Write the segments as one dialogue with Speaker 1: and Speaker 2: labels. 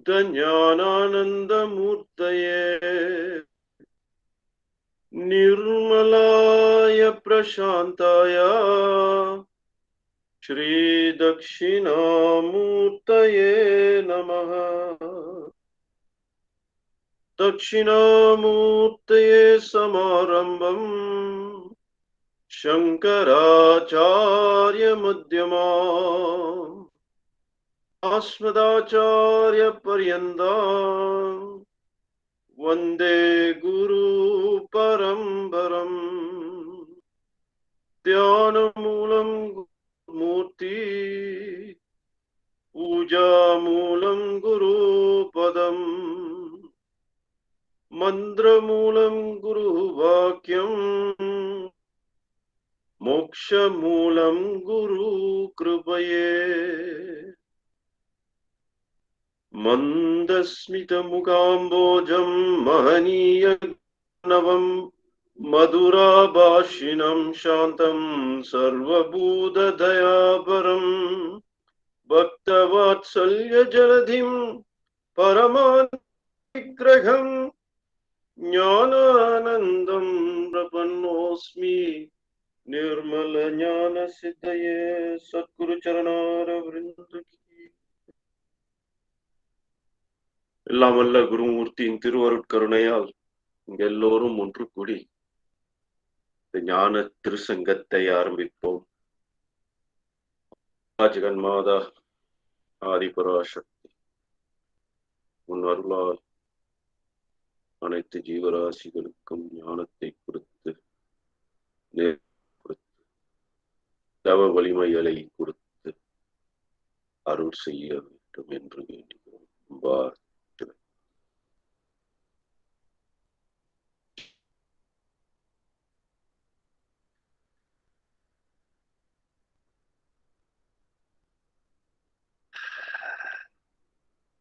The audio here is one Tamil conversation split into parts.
Speaker 1: ज्ञानानन्दमूर्तये निर्मलाय प्रशान्ताय श्रीदक्षिणामूर्तये नमः। दक्षिणामूर्तये समारम्भम् शङ्कराचार्यमध्यमाम् अस्मदाचार्यपर्यन्ताम् वन्दे गुरुपरम्परम्। ध्यानमूलं मूर्ति पूजामूलं गुरुपदम् मन्त्रमूलं गुरुवाक्यम् मोक्षमूलं गुरुकृपये। मन्दस्मितमुकाम्बोजं महनीयनवं मधुराभाषिणं शान्तं सर्वभूतदयापरं भक्तवात्सल्यजलधिं परमानुग्रहं ज्ञानानन्दं प्रपन्नोऽस्मि निर्मलज्ञानसिद्धये सद्गुरुचरणारविन्द। எல்லாம் வல்ல குருமூர்த்தியின் திருவருட்கருணையால் இங்க எல்லோரும் ஒன்று கூடி இந்த ஞான திருசங்கத்தை ஆரம்பிப்போம். ஜெகன்மாதா ஆதிபராசக்தி உன் அருளால் அனைத்து ஜீவராசிகளுக்கும் ஞானத்தை கொடுத்து தவ வலிமைகளை கொடுத்து அருள் செய்ய வேண்டும் என்று வேண்டுகிறோம்.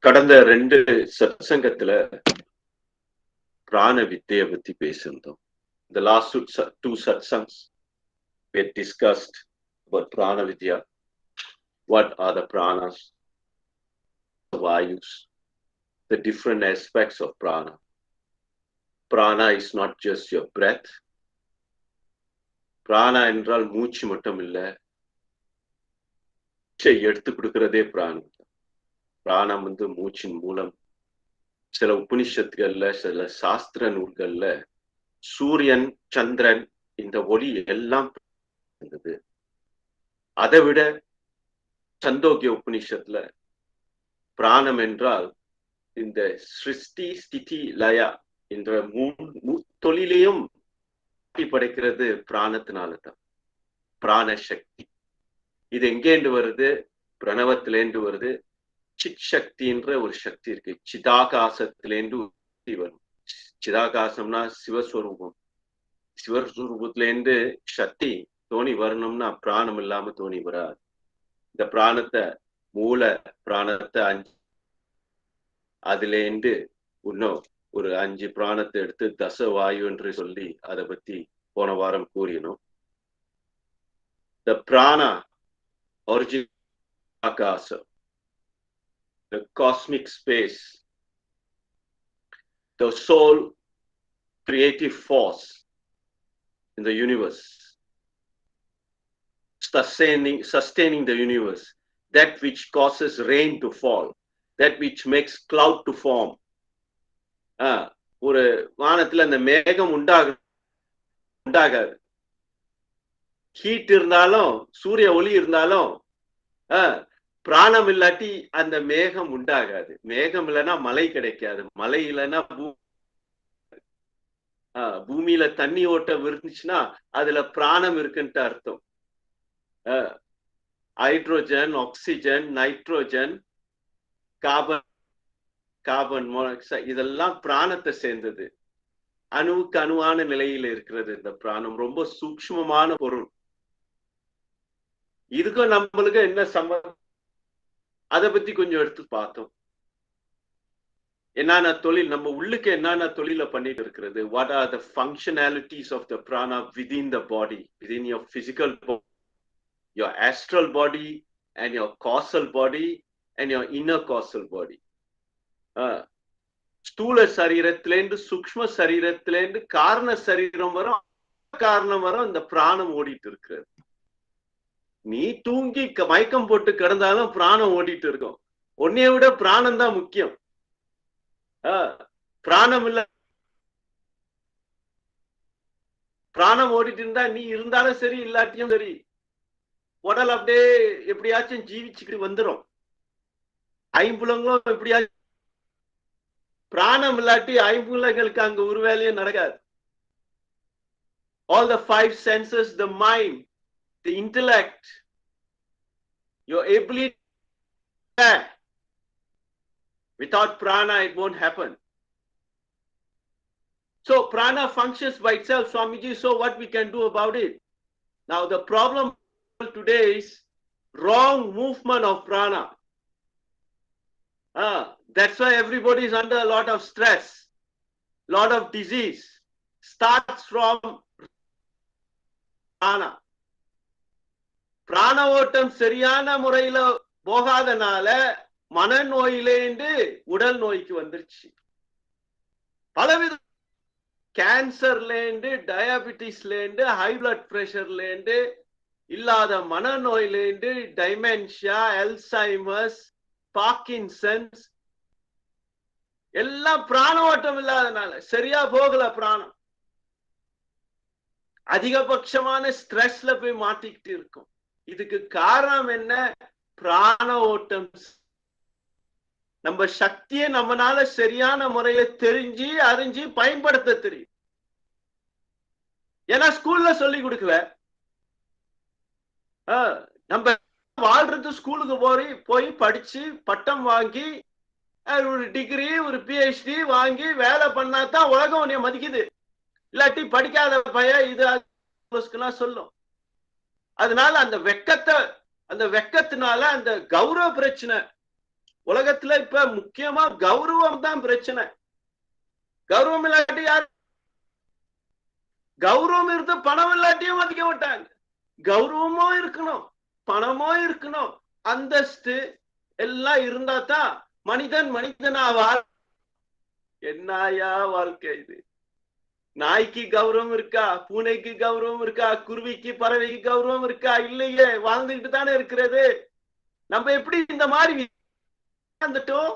Speaker 1: கடந்த 2 சத்சங்கத்துல பிராண வித்தைய பத்தி பேசியிருந்தோம். The last 2 satsangs we had discussed about prana vidya. What are the pranas, the vayus, the different aspects of prana. Prana is not just your breath. Prana என்றால் மூச்சு மட்டும் இல்ல, எடுத்து கொடுக்கிறதே பிராணம். பிராணம் மூச்சின் மூலம் சில உபனிஷத்துகள்ல சில சாஸ்திர நூல்கள்ல சூரியன் சந்திரன் இந்த ஒளி எல்லாம் இருந்தது. அதை விட சந்தோக்கிய உபனிஷத்துல பிராணம் என்றால் இந்த சிருஷ்டி ஸ்திதி லயா என்ற தொழிலையும் படைக்கிறது பிராணத்தினாலதான். பிராண சக்தி இது எங்கேண்டு வருது? பிரணவத்திலேண்டு வருது. சித் சக்தின்ற ஒரு சக்தி இருக்கு. சிதாகாசத்திலேந்து வரும். சிதாகாசம்னா சிவஸ்வரூபம். சிவஸ்வரூபத்திலேந்து சக்தி தோணி வரணும்னா பிராணம் இல்லாம தோணி வராது. இந்த பிராணத்தை மூல பிராணத்தை 5 அதுலேந்து இன்னும் ஒரு 5 பிராணத்தை எடுத்து தச வாயு என்று சொல்லி அதை பத்தி போன வாரம் கூறினோம். The prana origin akasa, the cosmic space, the soul creative force in the universe, sustaining the universe, that which causes rain to fall, that which makes cloud to form. ஒரு வானத்துல அந்த மேகம் உண்டாகாது. ஹீட் இருந்தாலும் சூரிய ஒளி இருந்தாலும் பிராணம் இல்லாட்டி அந்த மேகம் உண்டாகாது. மேகம் இல்லைன்னா மழை கிடைக்காது. மழை இல்லைன்னா பூமியில தண்ணி ஓட்டம் இருந்துச்சுன்னா அதுல பிராணம் இருக்குன்ட்டு அர்த்தம். Hydrogen, oxygen, nitrogen, carbon monoxide இதெல்லாம் பிராணத்தை சேர்ந்தது. அணுவுக்கு அணுவான நிலையில இருக்கிறது இந்த பிராணம். ரொம்ப சூக்ஷ்மமான பொருள். இதுக்கும் நம்மளுக்கு என்ன சம்பந்தம்? அதை பத்தி கொஞ்சம் எடுத்து பார்த்தோம். என்னென்ன தொழில் நம்ம உள்ளுக்கு என்னென்ன தொழில பண்ணிட்டு இருக்கிறது? What are the functionalities of the prana within the body, within your physical body, your astral body and your causal body and your inner causal body? ஸ்தூல சரீரத்திலேருந்து சூக்ஷ்ம சரீரத்திலேருந்து காரண சரீரம் வரும், காரணம் வரும் இந்த பிராணம் ஓடிட்டு இருக்கிறது. நீ தூங்கி மயக்கம் போட்டு கிடந்தாலும் பிராணம் ஓடிட்டு இருக்கும். உன்னைய விட பிராணம் தான் முக்கியம். பிராணம் இல்ல, பிராணம் ஓடிட்டு இருந்தா நீ இருந்தாலும் சரி இல்லாட்டியும் சரி உடல் அப்படியே எப்படியாச்சும் ஜீவிச்சுக்கிட்டு வந்துடும். ஐம்புலங்களும் எப்படியாச்சும், பிராணம் இல்லாட்டி ஐம்புலங்களுக்கு அங்க ஒரு வேலையும் நடக்காது. All the five senses, the mind, the intellect, your ability, without prana it won't happen. So prana functions by itself, Swamiji. So what we can do about it? Now the problem today is wrong movement of prana. That's why everybody is under a lot of stress, lot of disease starts from prana. பிராண ஓட்டம் சரியான முறையில போகாதனால மனநோயிலேந்து உடல் நோய்க்கு வந்துருச்சு. பலவித கேன்சர்லேருந்து, டயபிட்டிஸ்லேருந்து, ஹை பிளட் பிரஷர்லேருந்து, இல்லாத மனநோயிலேருந்து, டைமென்ஷியா, அல்சைமர்ஸ், பார்க்கின்சன்ஸ் எல்லாம் பிராண ஓட்டம் இல்லாதனால, சரியா போகல பிராணம். அதிகபட்சமான ஸ்ட்ரெஸ்ல போய் மாட்டிக்கிட்டு இருக்கும். இதுக்கு காரணம் என்ன? பிராண ஓட்டம். நம்ம சக்தியை நம்மனால சரியான முறையில தெரிஞ்சு அறிஞ்சு பயன்படுத்த தெரியும். ஏன்னா ஸ்கூல்ல சொல்லி கொடுக்கல. நம்ம வாழ்றது ஸ்கூலுக்கு போய் படிச்சு பட்டம் வாங்கி ஒரு டிகிரி ஒரு PhD வாங்கி வேலை பண்ணாதான் உலகம் உன்னைய மதிக்குது. இல்லாட்டி படிக்காத பையன் இது சொல்லும். அதனால அந்த வெக்கத்தினால அந்த கௌரவ பிரச்சனை உலகத்துல இப்ப முக்கியமா கௌரவம் தான் பிரச்சனை. கௌரவம் இல்லாட்டி யாரு? கௌரவம் இருந்து பணம் இல்லாட்டியும் மதிக்க மாட்டாங்க. கௌரவமோ இருக்கணும், பணமோ இருக்கணும், அந்தஸ்து எல்லாம் இருந்தா தான் மனிதனா என்னையா வாழ்க்கை இது? நாய்க்கு கௌரவம் இருக்கா? பூனைக்கு கௌரவம் இருக்கா? குருவிக்கு பறவைக்கு கௌரவம் இருக்கா? இல்லையே, வாழ்ந்துகிட்டு தானே இருக்கிறது. நம்ம எப்படி இந்த மாதிரி வந்துட்டோம்?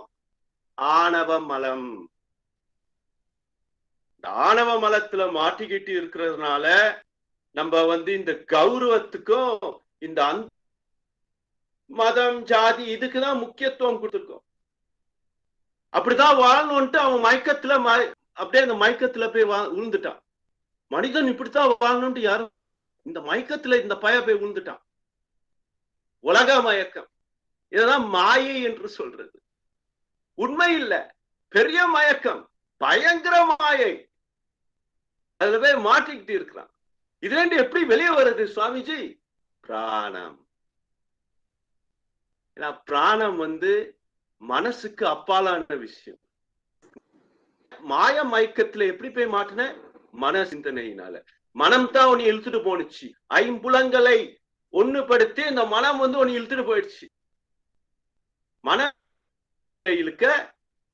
Speaker 1: ஆணவ மலம். ஆணவ மலத்துல மாட்டிக்கிட்டு இருக்கிறதுனால நம்ம இந்த கௌரவத்துக்கும் இந்த மதம் ஜாதி இதுக்குதான் முக்கியத்துவம் கொடுத்துருக்கோம். அப்படிதான் வாழணும்ட்டு அவன் மயக்கத்துல அப்படியே அந்த மயக்கத்துல போய் விழுந்துட்டான். மனிதன் இப்படித்தான் வாழணும்ட்டு யாரும் இந்த மயக்கத்துல இந்த பய போய் விழுந்துட்டான். உலக மயக்கம். இததான் மாயை என்று சொல்றது. உண்மை இல்ல, பெரிய மயக்கம், பயங்கர மாயை. அதுல போய் மாட்டிக்கிட்டு இருக்கிறான். இதுல இருந்து எப்படி வெளியே வருது சுவாமிஜி? பிராணம். பிராணம் மனசுக்கு அப்பாலான விஷயம். மாய மயக்கத்துல எப்படி போய் மாட்டின? மன சிந்தனையினால. மனம் தான் உன்னை இழுத்துட்டு போனுச்சு. ஐம்புலங்களை ஒண்ணுபடுத்தி இந்த மனம் உன்னை இழுத்துட்டு போயிடுச்சு. மன இழுக்க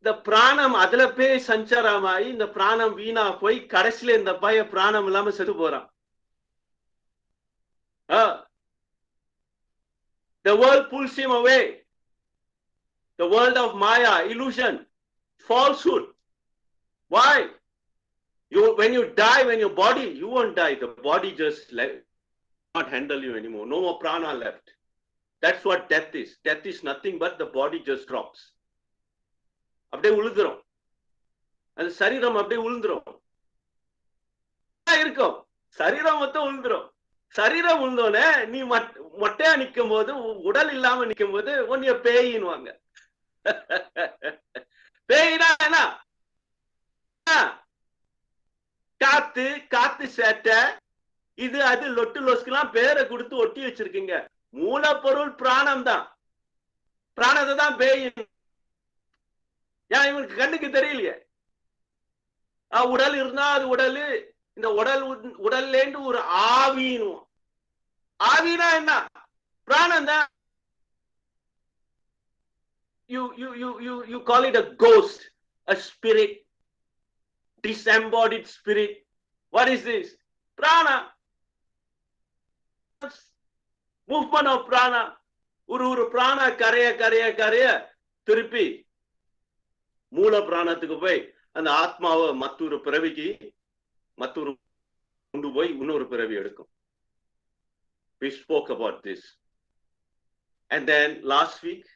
Speaker 1: இந்த பிராணம் அதுல போய் சஞ்சாரமாயி இந்த பிராணம் வீணா போய் கடைசியில இந்த பய பிராணம் இல்லாம செத்து போறான். The world pulls him away. The world of Maya, illusion, falsehood. Why? When you die, when your body, you won't die. The body just not handle you anymore. No more prana left. That's what death is. Death is nothing but the body just drops. அப்படியே உழுதுரும். அந்த சரீரம் அப்படியே உழுந்துரும். இருக்கும் சரீரம் மொத்தம் உழுந்துரும். சரீரம் உழுந்தோடனே நீ மொட்டையா நிக்கும் போது, உடல் இல்லாம நிக்கும் போது உன்னைய பேயின்னுவாங்க. பேயினா என்ன? காத்து சேட்டை இது அது லொட்டு லொஸ்கெல்லாம் பேரை கொடுத்து ஒட்டி வச்சிருக்கீங்க. மூலப்பொருள் பிராணம் தான். பிராணத்தை தான் பேய். ஏன் இவனுக்கு கண்ணுக்கு தெரியலையே? உடல் இருந்தா அது உடல். இந்த உடல்ல இருந்து ஒரு ஆவின்னு. ஆவினா என்ன? பிராணம் தான். you call it a ghost, a spirit, disembodied spirit. What is this? Prana. Movement of prana. ஒரு பிராணா கரைய திருப்பி மூல பிராணத்துக்கு போய் அந்த ஆத்மாவை மற்றொரு பிறவிக்கு கொண்டு போய் இன்னொரு பிறவி எடுக்கும். We spoke about this. And then last week,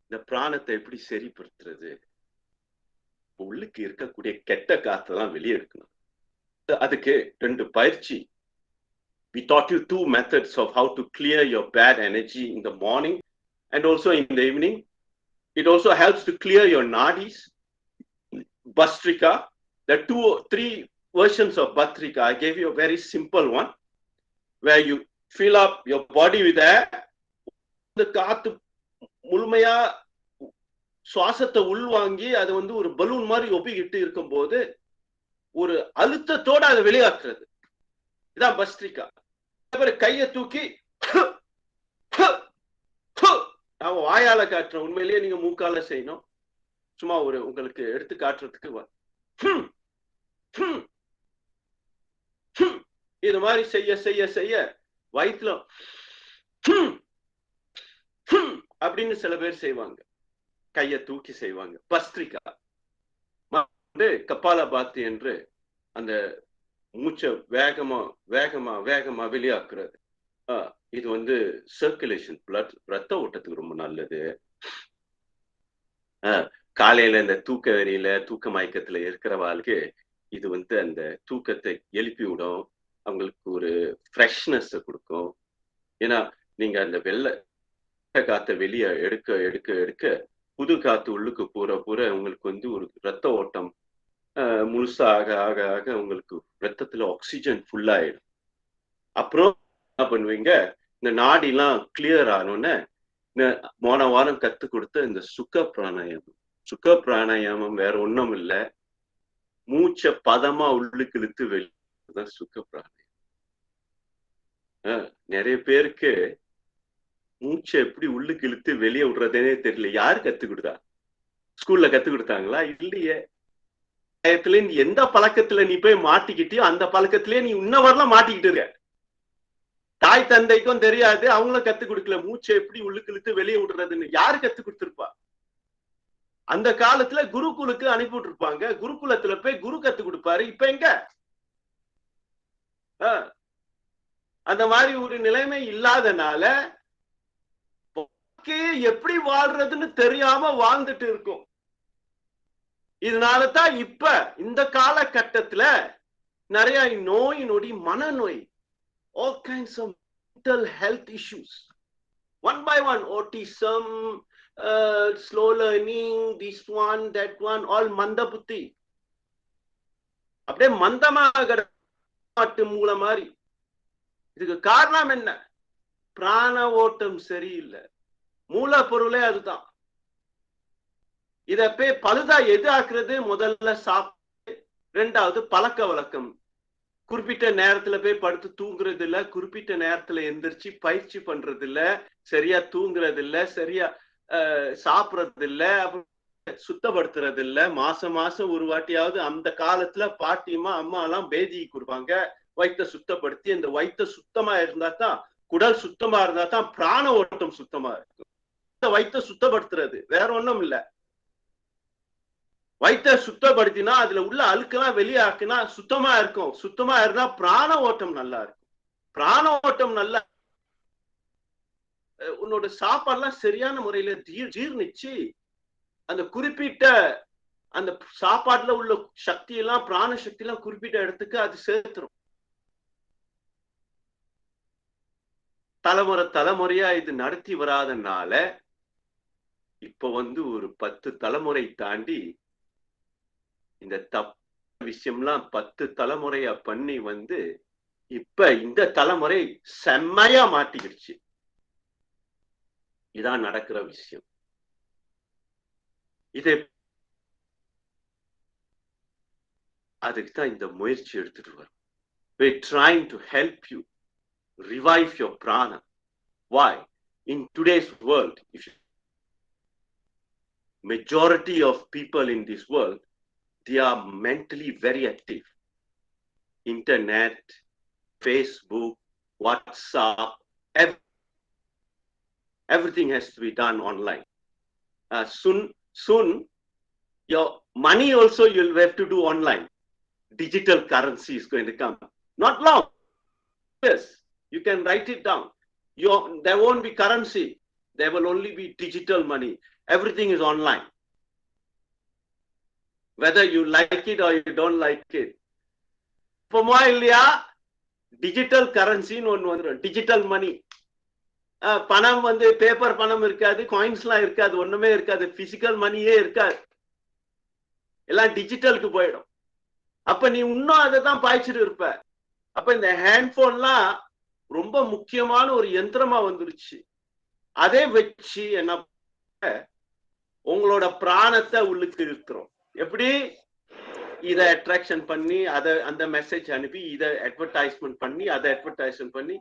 Speaker 1: இந்த பிராணத்தை எப்படி சரிப்படுத்துறது, உள்ளுக்கு இருக்கக்கூடிய கெட்ட காத்தெல்லாம் வெளியே எடுக்கணும். அதுக்கு 2 பயிற்சி. We taught you 2 methods of how to clear your bad energy in the morning and also in the evening. It also helps to clear your nadis. Bhastrika, there are 2-3 versions of Bhastrika. I gave you a very simple one where you fill up your body with air. The காத்து முழுமையா சுவாசத்தை உள்வாங்கி அது வந்து ஒரு பலூன் மாதிரி ஒப்பிக்கிட்டு இருக்கும்போது ஒரு அழுத்தத்தோட அதை வெளியாக்குறது. இதான் பஸ்ட்ரிகா. கையை தூக்கி நான் வாயால காட்டுறேன், உண்மையிலேயே நீங்க மூக்கால செய்யணும். சும்மா ஒரு உங்களுக்கு எடுத்து காட்டுறதுக்கு இது மாதிரி செய்ய வயிற்றுல அப்படின்னு சில பேர் செய்வாங்க, கையை தூக்கி செய்வாங்க. பஸ்ட்ரிகா கபாலபாத்தி என்று அந்த மூச்சை வேகமா வெளியாக்குறது. இது வந்து சர்க்குலேஷன், பிளட், ரத்த ஓட்டத்துக்கு ரொம்ப நல்லது. காலையில இந்த தூக்க வெறியில தூக்க மயக்கத்துல இருக்கிறவாளுக்கு இது வந்து அந்த தூக்கத்தை எழுப்பி விடும், அவங்களுக்கு ஒரு ஃப்ரெஷ்னஸ் கொடுக்கும். ஏன்னா நீங்க அந்த வெள்ளை காத்த வெளியே எடுக்க புது காத்து உள்ளுக்கு பூர உங்களுக்கு வந்து ஒரு ரத்த ஓட்டம் முழுசா ஆக உங்களுக்கு ரத்தத்துல ஆக்சிஜன் ஃபுல்லாயிடும். அப்புறம் என்ன பண்ணுவீங்க, இந்த நாடிலாம் கிளியர் ஆனோன்னு போன வாரம் கத்து கொடுத்த இந்த சுக பிராணாயாமம் வேற ஒண்ணும் இல்லை, மூச்சை பதமா உள்ளுக்கு இழுத்து வெளிதான் சுக பிராணாயாமம். நிறைய பேருக்கு மூச்சை எப்படி உள்ளுக்கு இழுத்து வெளியே விடுறதுனே தெரியல. யாரு கத்து கொடுத்தா? ஸ்கூல்ல கத்து கொடுத்தாங்களா? இல்லையே. எந்த பழக்கத்துல நீ போய் மாட்டிக்கிட்டியோ அந்த பழக்கத்திலேயே நீ இன்ன வரலாம் மாட்டிக்கிட்டு இருக்க. தாய் தந்தைக்கும் தெரியாது, அவங்களும் கத்து கொடுக்கல மூச்சை எப்படி உள்ளுக்கு இழுத்து வெளியே விடுறதுன்னு. யாரு கத்து கொடுத்திருப்பா? அந்த காலத்துல குருகுலுக்கு அனுப்பி விட்டுருப்பாங்க, குருகுலத்துல போய் குரு கத்து கொடுப்பாரு. இப்ப எங்க அந்த மாதிரி ஒரு நிலைமை இல்லாதனால எப்படி வாழ்றதுன்னு தெரியாம வாழ்ந்துட்டு இருக்கும். இதனாலதான் இப்ப இந்த காலகட்டத்துல நிறைய நோய் நொடி, மனநோய், all kinds of mental health issues, one by one, autism, slow learning, this one, that one, all மந்த புத்தி, அப்படியே மந்தமாக மூல மாதிரி. இதுக்கு காரணம் என்ன? பிராண ஓட்டம் சரியில்லை. மூலப்பொருளே அதுதான். இத போய் பழுதா எது ஆக்குறது? முதல்ல சாப்பிட்டு, 2வது பழக்க வழக்கம். குறிப்பிட்ட நேரத்துல போய் படுத்து தூங்குறது இல்ல, குறிப்பிட்ட நேரத்துல எந்திரிச்சு பயிற்சி பண்றது இல்ல, சரியா தூங்குறது இல்ல, சரியா சாப்பிடுறது இல்ல, சுத்தப்படுத்துறது இல்ல. மாசம் ஒரு வாட்டியாவது அந்த காலத்துல பாட்டியம்மா அம்மா எல்லாம் பேதி கொடுப்பாங்க, வயிற்ற சுத்தப்படுத்தி. அந்த வயிற்ற சுத்தமா இருந்தா தான், குடல் சுத்தமா இருந்தா தான் பிராண ஓட்டம் சுத்தமா இருக்கும். வயிற்ற சுத்தப்படுத்துறது வேற ஒண்ணும் இல்ல. வயிற்ற சுத்தப்படுத்தினா அதுல உள்ள அழுக்கெல்லாம் வெளியாக்குனா சுத்தமா இருக்கும். சுத்தமா இருந்தா பிராண ஓட்டம் நல்லா இருக்கும். பிராண ஓட்டம் நல்லா, உன்னோட சாப்பாடுலாம் சரியான முறையில ஜீர்ணிச்சு அந்த குறிப்பிட்ட அந்த சாப்பாட்டுல உள்ள சக்தி எல்லாம், பிராண சக்தி எல்லாம் குறிப்பிட்ட இடத்துக்கு அது சேர்த்துரும். தலைமுறையா இது நடத்தி வராதனால இப்ப வந்து ஒரு 10 தலைமுறை தாண்டி இந்த தப்பு விஷயம்லாம் 10 தலைமுறையா பண்ணி வந்து இப்ப இந்த தலைமுறை செம்மையா மாட்டிக்கிடுச்சு. இதான் நடக்கிற விஷயம். இதை அதுக்கு தான் இந்த முயற்சி எடுத்துட்டு வரும். We're trying to help you revive your prana. Why? In today's world, if you majority of people in this world, they are mentally very active. Internet, Facebook, WhatsApp, everything has to be done online. Soon, your money also you'll have to do online. Digital currency is going to come. Not long. Yes, you can write it down. There won't be currency. There will only be digital money. Everything is online. Whether you like it or you don't like it. Digital currency, digital money. பணம் பேப்பர் பணம் இருக்காது, காயின்ஸ்லாம் இருக்காது, ஒண்ணுமே இருக்காது, பிசிக்கல் மணியே இருக்காது, எல்லாம் டிஜிட்டலுக்கு போயிடும். அப்ப நீ இன்னும் அதை தான் பாய்ச்சிட்டு இருப்ப. அப்ப இந்த ஹேண்ட்போன்லாம் ரொம்ப முக்கியமான ஒரு யந்திரமா வந்துருச்சு. அதை வச்சு என்ன உங்களோட பிராணத்தை உள்ளுக்கு இருக்கிறோம். எப்படி இதை அட்ராக்ஷன் பண்ணி அதை அந்த மெசேஜ் அனுப்பி இதை அட்வர்டைஸ்மெண்ட் பண்ணி அதை அட்வர்டைஸ்மெண்ட் பண்ணி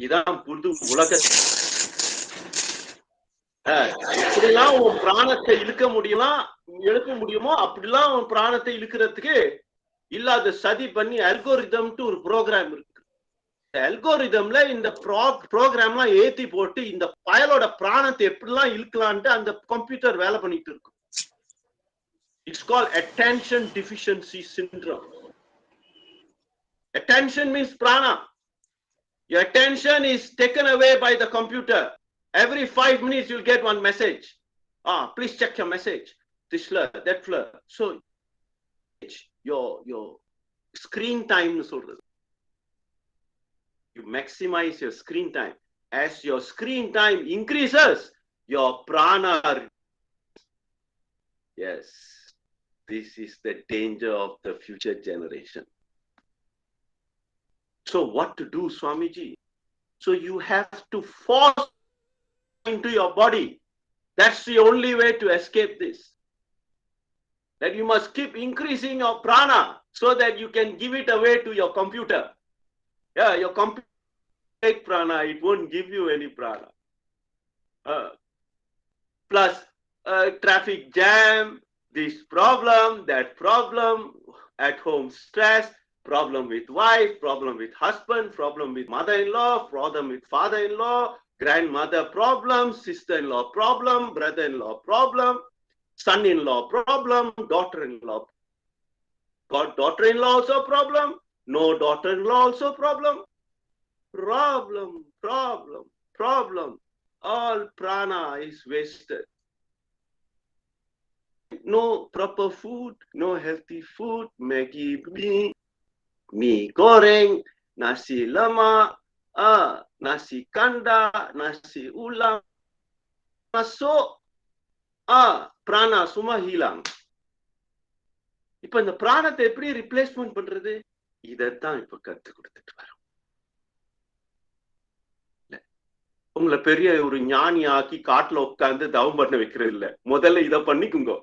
Speaker 1: இதான் புது உலக. எப்படிலாம் உன் பிராணத்தை இழுக்க முடியுமோ அப்படிலாம் உன் பிராணத்தை இழுக்கிறதுக்கு இல்லாத சதி பண்ணி அல்கோரிதம்ட்டு ஒரு ப்ரோக்ராம் இருக்கு. அல்கோரிதம்ல இந்த ப்ரோக்ராம்லாம் ஏத்தி போட்டு இந்த பயலோட பிராணத்தை எப்படிலாம் இழுக்கலான்ட்டு அந்த கம்ப்யூட்டர் வேலை பண்ணிட்டு இருக்கும். It's called attention deficiency syndrome. Attention means prana. Your attention is taken away by the computer. Every 5 minutes you'll get one message. Please check your message. This flare, that flare. So your screen time, you maximize your screen time. As your screen time increases, your prana. Yes, this is the danger of the future generation. So what to do, Swamiji? So you have to force into your body. That's the only way to escape this. That you must keep increasing your prana so that you can give it away to your computer. Yeah, your computer take prana, it won't give you any prana. Plus traffic jam, this problem, that problem, at home stress, problem with wife, problem with husband, problem with mother-in-law, problem with father-in-law, grandmother problem, sister-in-law problem, brother-in-law problem, son-in-law problem, daughter-in-law. Got daughter-in-law also problem? No daughter-in-law also problem? Problem. All prana is wasted. No proper food, no healthy food, Maggi mee goreng, nasi lemak, nasi kanda, nasi ulam, masuk, prana semua hilang. இப்ப இந்த பிராணத்தை எப்படி ரிப்ளேஸ்மெண்ட் பண்றது? இதைத்தான் இப்ப கத்து கொடுத்துட்டு வரோம். உங்களை பெரிய ஒரு ஞானி ஆக்கி காட்டுல உட்கார்ந்து தவம் பண்ண வைக்கிறது இல்ல. முதல்ல இதை பண்ணிக்குங்க.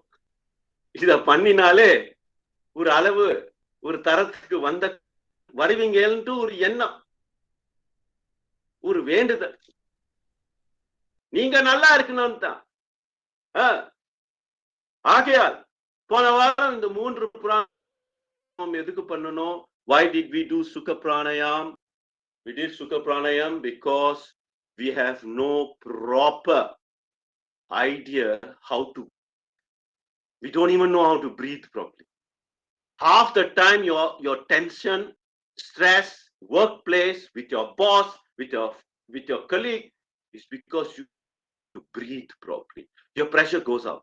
Speaker 1: இத பண்ணினாலே ஒரு அளவு ஒரு தரத்துக்கு வருவீங்கன்ட்டு ஒரு எண்ணம், ஒரு வேண்டுதல். நீங்க நல்லா இருக்கணும்னு தான். ஆகையால் போன வாரம் இந்த 3 பிராணாயாமம் எதுக்கு பண்ணணும்? Why did we do Sukha Pranayam? We did Sukha Pranayam because we have no proper idea how to. We don't even know how to breathe properly. Half the time your tension, stress, workplace, with your boss, with your colleague, is because you breathe properly. Your pressure goes up.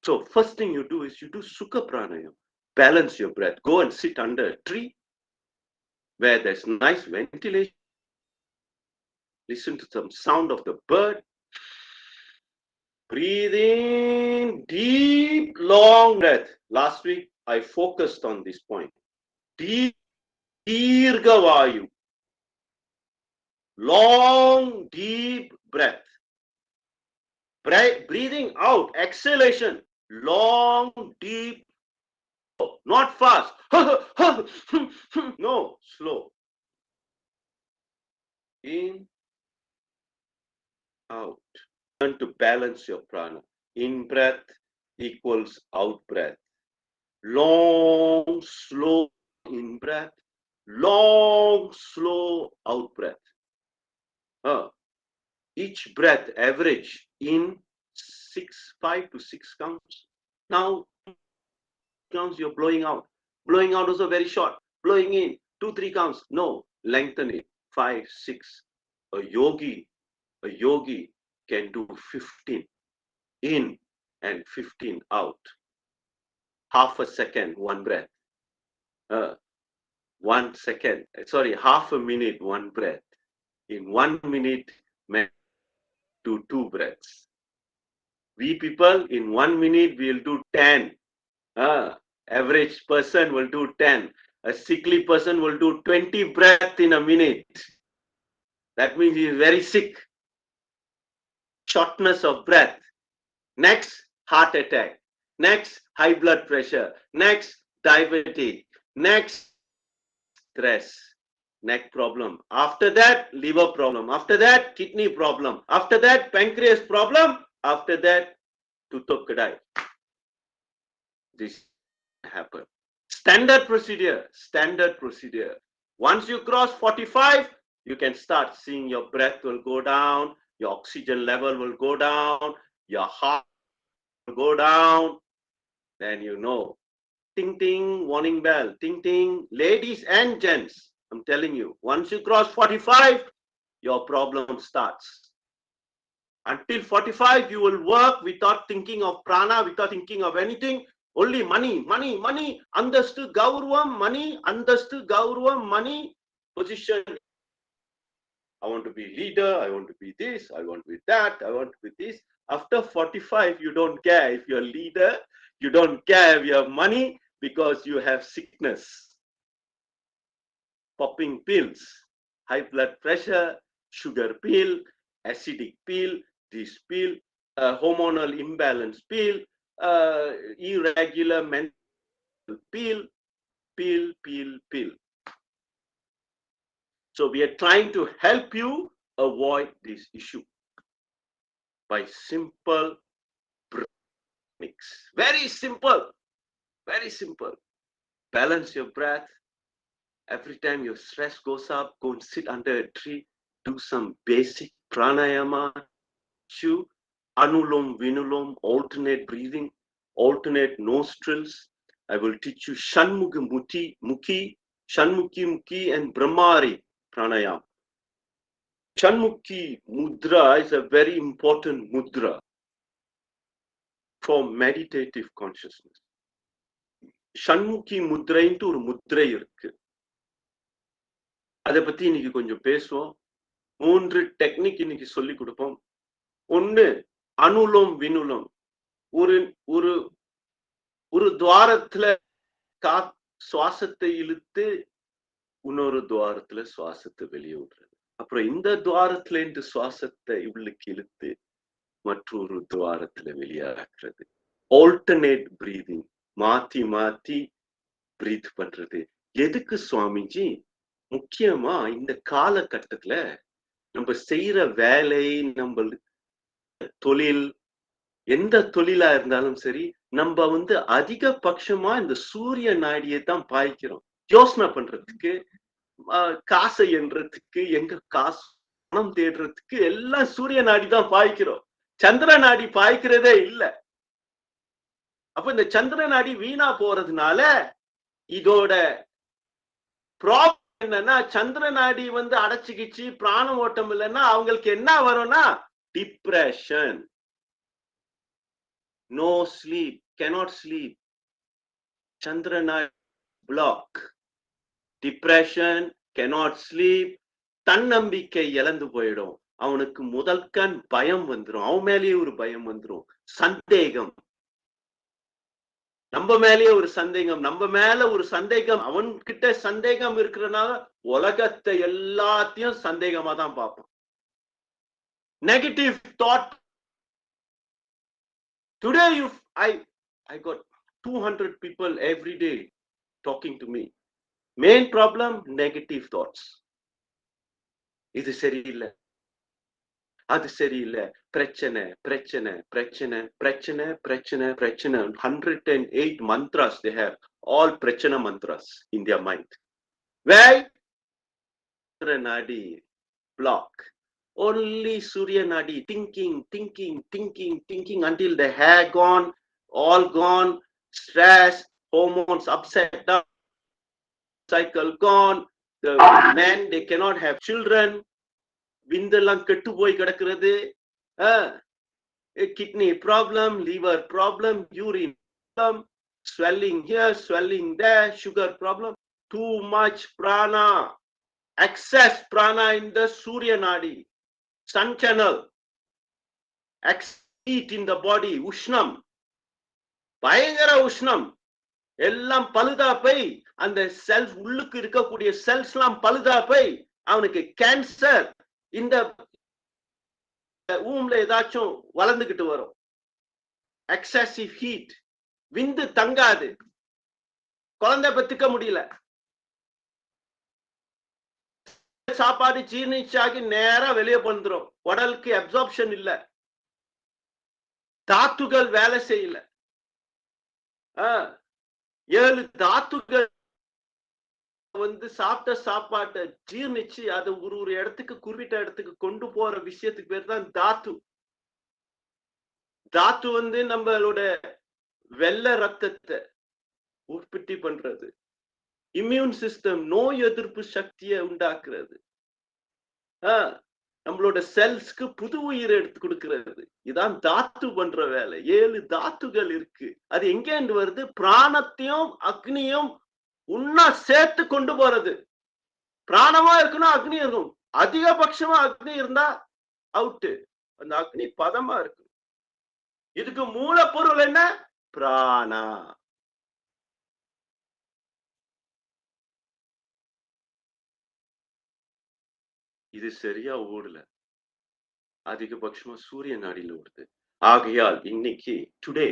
Speaker 1: So first thing you do is you do Sukha Pranayam. Balance your breath. Go and sit under a tree where there's nice ventilation. Listen to some sound of the bird. Breathe in, deep, long breath. Last week, I focused on this point. Deep, dirgha vayu. Long, deep breath. Breathing out, exhalation. Long, deep, not fast. No, slow. In, out. To balance your prana. In breath equals out breath. Long, slow in breath, long, slow out breath. Each breath average in 5 to 6 counts. Now counts you're blowing out. Blowing out also very short. Blowing in 2, 3 counts. No, lengthen it. 5, 6. A yogi can do 15 in and 15 out. Half a second, one breath. 1 second, sorry, half a minute, one breath. In 1 minute, do 2 breaths. We people, in 1 minute, we'll do 10. Average person will do 10. A sickly person will do 20 breaths in a minute. That means he is very sick. Shortness of breath. Next, heart attack. Next, high blood pressure. Next, diabetic. Next, stress. Neck problem. After that, liver problem. After that, kidney problem. After that, pancreas problem. After that, tutok-kedai. This happen. Standard procedure. Standard procedure. Once you cross 45, you can start seeing your breath will go down, your oxygen level will go down, your heart will go down. Then you know. Ting ting, warning bell. Ting ting, ladies and gents. I'm telling you, once you cross 45, your problem starts. Until 45, you will work without thinking of prana, without thinking of anything. Only money, money, money. Andastu gauravam, money. Andastu gauravam, money. Position. I want to be leader. I want to be this. I want to be that. I want to be this. After 45, you don't care if you're leader. You don't care if you have money because you have sickness. Popping pills, high blood pressure, sugar pill, acidic pill, this pill, hormonal imbalance pill, irregular mental pill. So we are trying to help you avoid this issue by simple techniques. Very simple, very simple. Balance your breath. Every time your stress goes up, go and sit under a tree, do some basic pranayama, anulom, vinulom, alternate breathing, alternate nostrils. I will teach you Shanmukhi Mukhi and Brahmari pranayama. Shanmukhi mudra is a very important mudra for meditative consciousness. Shanmukhi mudraintu ஒரு முத்திரை இருக்கு. அதை பத்தி இன்னைக்கு கொஞ்சம் பேசுவோம். 3 டெக்னிக் இன்னைக்கு சொல்லி கொடுப்போம். ஒன்னு அனுலோம் வினுலோம். ஒரு துவாரத்துல சுவாசத்தை இழுத்து இன்னொரு துவாரத்துல சுவாசத்தை வெளியே விடுறது. அப்புறம் இந்த துவாரத்துல இருந்து சுவாசத்தை உள்ளுக்கு இழுத்து மற்றொரு துவாரத்துல வெளியாகிறது. ஆல்டர்னேட் பிரீதிங், மாத்தி மாத்தி பிரீத் பண்றது. எதுக்கு சுவாமிஜி? முக்கியமா இந்த காலகட்டத்துல நம்ம செய்யற வேலை, நம்ம தொழில், எந்த தொழிலா இருந்தாலும் சரி, நம்ம அதிகபட்சமா இந்த சூரிய நாடியை தான் பாய்க்கிறோம். யோசனை பண்றதுக்கு, காசை என்றதுக்கு, எங்க காசு பணம் தேடுறதுக்கு எல்லாம் சூரிய நாடி தான் பாய்க்கிறோம். சந்திர நாடி பாய்க்கிறதே இல்லை. அப்ப இந்த சந்திர நாடி வீணா போறதுனால இதோட ப்ராப்ளம் என்னன்னா, சந்திர நாடி அடைச்சுக்கிச்சு, பிராண ஓட்டம் இல்லைன்னா அவங்களுக்கு என்ன வரும்னா depression. No sleep, cannot sleep. Chandra nadi block. Depression, cannot sleep. தன்னம்பிக்கை இழந்து போயிடும். அவனுக்கு முதல் கண் பயம் வந்துடும். அவன் மேலேயே ஒரு பயம் வந்துடும். சந்தேகம், நம்ம மேலேயே ஒரு சந்தேகம், நம்ம மேல ஒரு சந்தேகம். அவன்கிட்ட சந்தேகம் இருக்கிறனால உலகத்தை எல்லாத்தையும் சந்தேகமா தான் பார்ப்பான். Negative thought. Today I got 200 people every day talking to me. Main problem, negative thoughts. இது சரியில்லை, அது சரியில்லை, Prachana, prachana, prachana, prachana, prachana, prachana. 108 mantras they have. All prachana mantras in their mind. Why? Surya Nadi block. Only Surya Nadi thinking, thinking, thinking, thinking until the hair gone, all gone, stress, hormones upset down, cycle gone. The men, they cannot have children. விந்தெல்லாம் கெட்டு போய் கிடக்கிறது. Kidney problem, liver problem, urine problem, swelling here, swelling there, sugar problem. Too much prana, excess prana in the Surya Nadi, sun channel, heat in the body, ushnam, பயங்கர உஷ்ணம், எல்லாம் பழுதா போய் அந்த செல்ஸ் உள்ளுக்கு இருக்கக்கூடிய செல்ஸ் எல்லாம் பழுதா போய் அவனுக்கு கேன்சர் இந்த ஊம்ல ஏதாச்சும் வளர்ந்துகிட்டு வரும். எக்ஸசிவ் ஹீட், விந்து தங்காது, குழந்தை பெத்துக்க முடியல, சாப்பாடு ஜீர்ணிச்சாகி நேரா வெளியே வந்துடும், உடலுக்கு அப்சார்ப்ஷன் இல்ல, தாத்துகள் வேலை செய்யல. 7 தாத்துகள் வந்து சாப்பிட்ட சாப்பாட்டை ஜீர்ணிச்சு அதை ஒரு இடத்துக்கு குறிப்பிட்ட இடத்துக்கு கொண்டு போற விஷயத்துக்கு பேர் தான் தாத்து. தாத்து வந்து நம்மளோட வெள்ளை ரத்தத்தை உற்பத்தி பண்றது, இம்யூன் சிஸ்டம் நோய் எதிர்ப்பு சக்தியை உண்டாக்குறது, நம்மளோட செல்ஸ்க்கு புது உயிரை எடுத்து கொடுக்கிறது. இதான் தாத்து பண்ற வேலை. 7 தாத்துகள் இருக்கு. அது எங்கேந்து வருது? பிராணத்தையும் அக்னியும் உன்னா சேர்த்து கொண்டு போறது. பிராணமா இருக்கணும், அக்னி இருக்கும். அதிகபட்சமா அக்னி இருந்தா அவுட்டு. அந்த அக்னி பதமா இருக்கு. இதுக்கு மூலப்பொருள் என்ன? பிராணா. இது சரியா ஓடல, அதிகபட்சமா சூரிய நாடியில் ஓடுது. ஆகையால் இன்னைக்கு today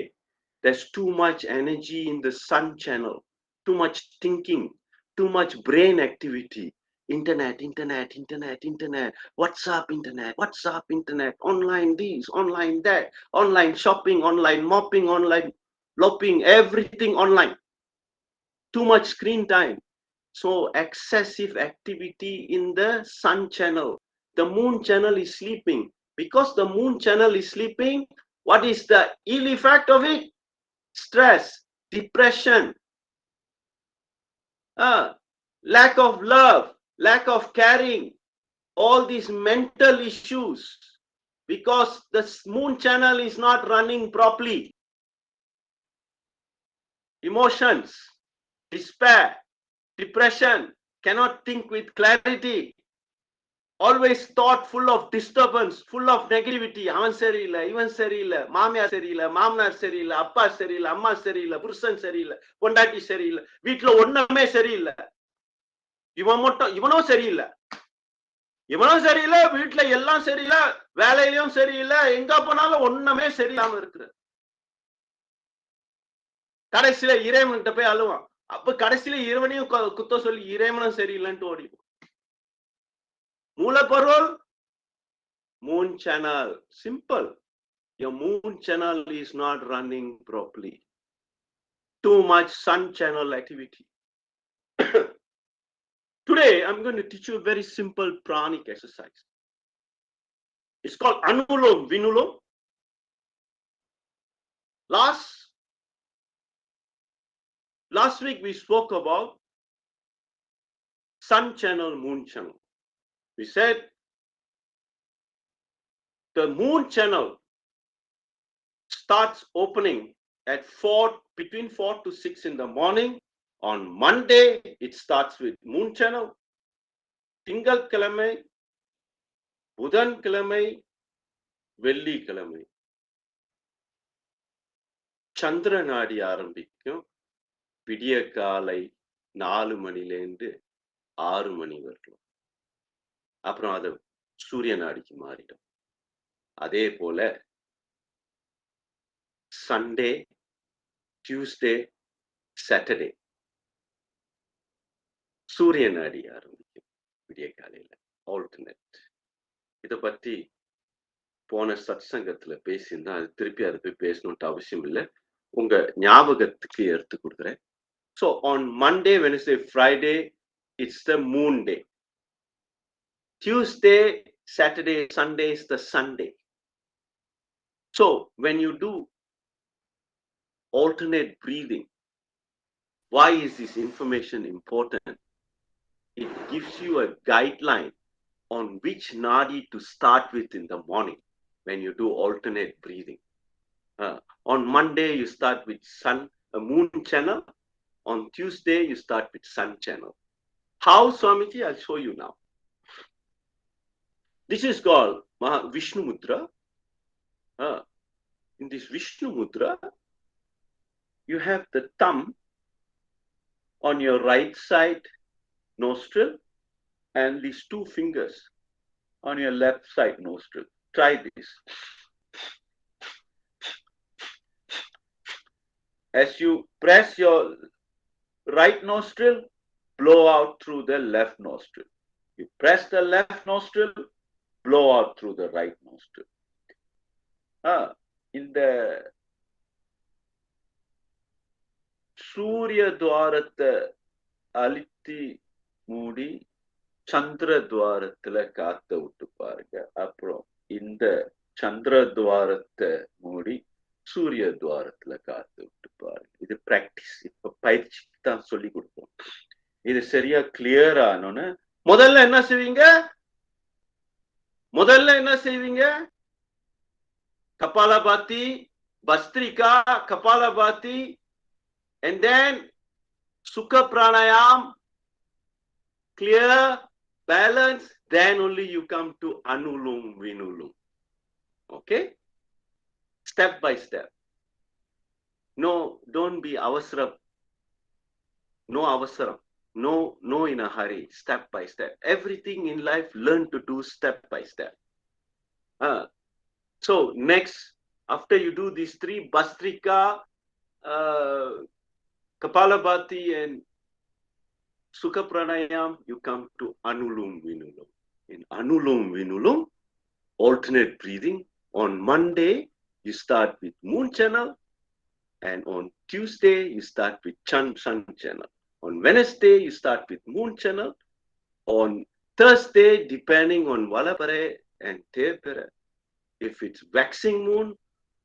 Speaker 1: there's too much energy in the sun channel, too much thinking, too much brain activity, internet, WhatsApp, online this, online that, online shopping, online mopping, online lopping, everything online, too much screen time. So excessive activity in the sun channel. The moon channel is sleeping. Because the moon channel is sleeping, what is the ill effect of it? Stress, depression, lack of love, lack of caring, all these mental issues, because the moon channel is not running properly. Emotions, despair, depression, cannot think with clarity, always thought full of disturbance, full of negativity. அவன் சரியில்லை, இவன் சரியில்லை, மாமியார் சரியில்லை, மாமனார் சரியில்லை, அப்பா சரியில்லை, அம்மா சரியில்லை, புருஷன் சரியில்லை, பொண்டாட்டி சரியில்லை, வீட்டுல ஒண்ணுமே சரியில்லை, இவன் மட்டும், இவனும் சரியில்லை, இவனும் சரியில்லை, வீட்டுல எல்லாம் சரியில்லை, வேலையிலும் சரியில்லை, எங்க போனாலும் ஒண்ணுமே சரியில்லாம இருக்கிற. கடைசியில இறைவன்கிட்ட போய் அழுவான். அப்ப கடைசியில இறைவனையும் குத்த சொல்லி இறைவனும் சரியில்லைன்ட்டு ஓடிடும். மூலப்பொருள் moon channel. Simple. Your moon channel is not running properly. Too much sun channel activity. Today I'm going to teach you a very simple pranic exercise. It's called Anulom Vinulom. Last week we spoke about sun channel, moon channel. We said the moon channel starts opening at between 4 to 6 in the morning. On Monday, it starts with moon channel. Tingal Kilamai, Budan Kilamai, Velli Kilamai. Chandra Nadi ஆரம்பிக்கும். விடிய காலை 4 மணிலேருந்து 6 மணி வரைக்கும். அப்புறம் அது சூரிய நாடிக்கு மாறிடும். அதே போல சண்டே, டியூஸ்டே, சாட்டர்டே சூரிய நாடி ஆரம்பிக்கும் விடிய காலையில. ஆல்டர்னேட். இதை பத்தி போன சத்சங்கத்துல பேசியிருந்தா அது திருப்பி அதை போய் பேசணும்ட்டு அவசியம் இல்லை. உங்க ஞாபகத்துக்கு எடுத்து கொடுக்குறேன். So on Monday, Wednesday, Friday, it's the moon day. Tuesday, Saturday, Sunday is the Sunday. So when you do alternate breathing, why is this information important? It gives you a guideline on which nadi to start with in the morning when you do alternate breathing. On Monday, you start with moon channel. On Tuesday, you start with sun channel. How, Swamiji? I'll show you now. This is called Vishnu Mudra. In this Vishnu Mudra, you have the thumb on your right side nostril and these two fingers on your left side nostril. Try this. As you press your right nostril, blow out through the left nostril. You press the left nostril, blow out through the right nostril. In the Surya Dwarata அழுத்தி மூடி சந்திர துவாரத்துல காத்த விட்டு பாருங்க. அப்புறம் இந்த சந்திர துவாரத்தை மூடி சூரிய துவாரத்துல காத்து விட்டு பாருங்க. இது பிராக்டிஸ், இப்ப பயிற்சிக்கு தான் சொல்லி கொடுப்போம். இது சரியா கிளியர் ஆனோன்னு முதல்ல என்ன செய்வீங்க? Kapalbhati, bhastrika, Kapalbhati, and then Sukha Pranayam, clear, balance, then only you come to Anulum Vinulum. Okay? Step by step. No, don't be avasaram. No avasaram. No in a hurry. Step by step. Everything in life, learn to do step by step. So next, after you do these three, Bastrika, Kapalabhati and Sukha Pranayam, you come to Anulum Vinulum. In Anulum Vinulum, alternate breathing. On Monday, you start with moon channel, and on Tuesday, you start with sun channel. On Wednesday, you start with moon channel. On Thursday, depending on Valapare and Tepere, if it's waxing moon,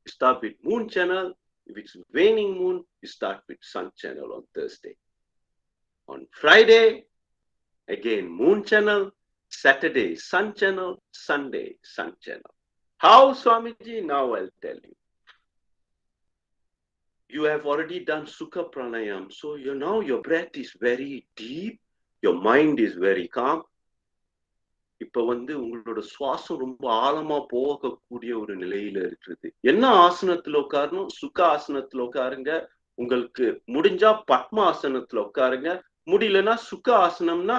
Speaker 1: you start with moon channel. If it's waning moon, you start with sun channel on Thursday. On Friday, again moon channel. Saturday, sun channel. Sunday, sun channel. How, Swamiji? Now I'll tell you. You have already done Sukha Pranayam. So now your breath is very deep. Your mind is very calm. இப்ப உங்களோட சுவாசம் ரொம்ப ஆழமா போகக்கூடிய ஒரு நிலையில இருக்குது. என்ன ஆசனத்துல உட்காரணும்? சுக ஆசனத்துல உட்காருங்க. உங்களுக்கு முடிஞ்சா பத்ம ஆசனத்துல உட்காருங்க. முடியலன்னா சுக ஆசனம்னா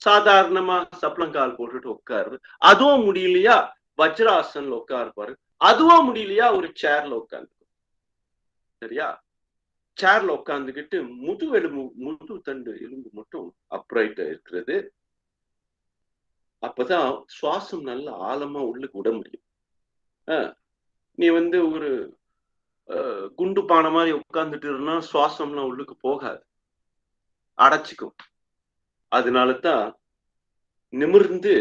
Speaker 1: சாதாரணமா சப்ளங்கால் போட்டுட்டு உட்காரு. அதுவும் முடியலையா வஜ்ராசன்ல உட்காரு பாரு. அதுவும் முடியலையா ஒரு சேர்ல உட்காந்து. சரியா? சேர்ல உட்காந்துக்கிட்டு முது தண்டு எலும்பு மட்டும் அப்ரைட்டா இருக்கிறது. அப்பதான் சுவாசம் நல்ல ஆழமா உள்ளுக்கு விட முடியும். நீ ஒரு குண்டு பானை மாதிரி உட்கார்ந்துட்டு இருந்தா சுவாசம்லாம் உள்ளுக்கு போகாது, அடைச்சிக்கும். அதனாலதான் நிமிர்ந்து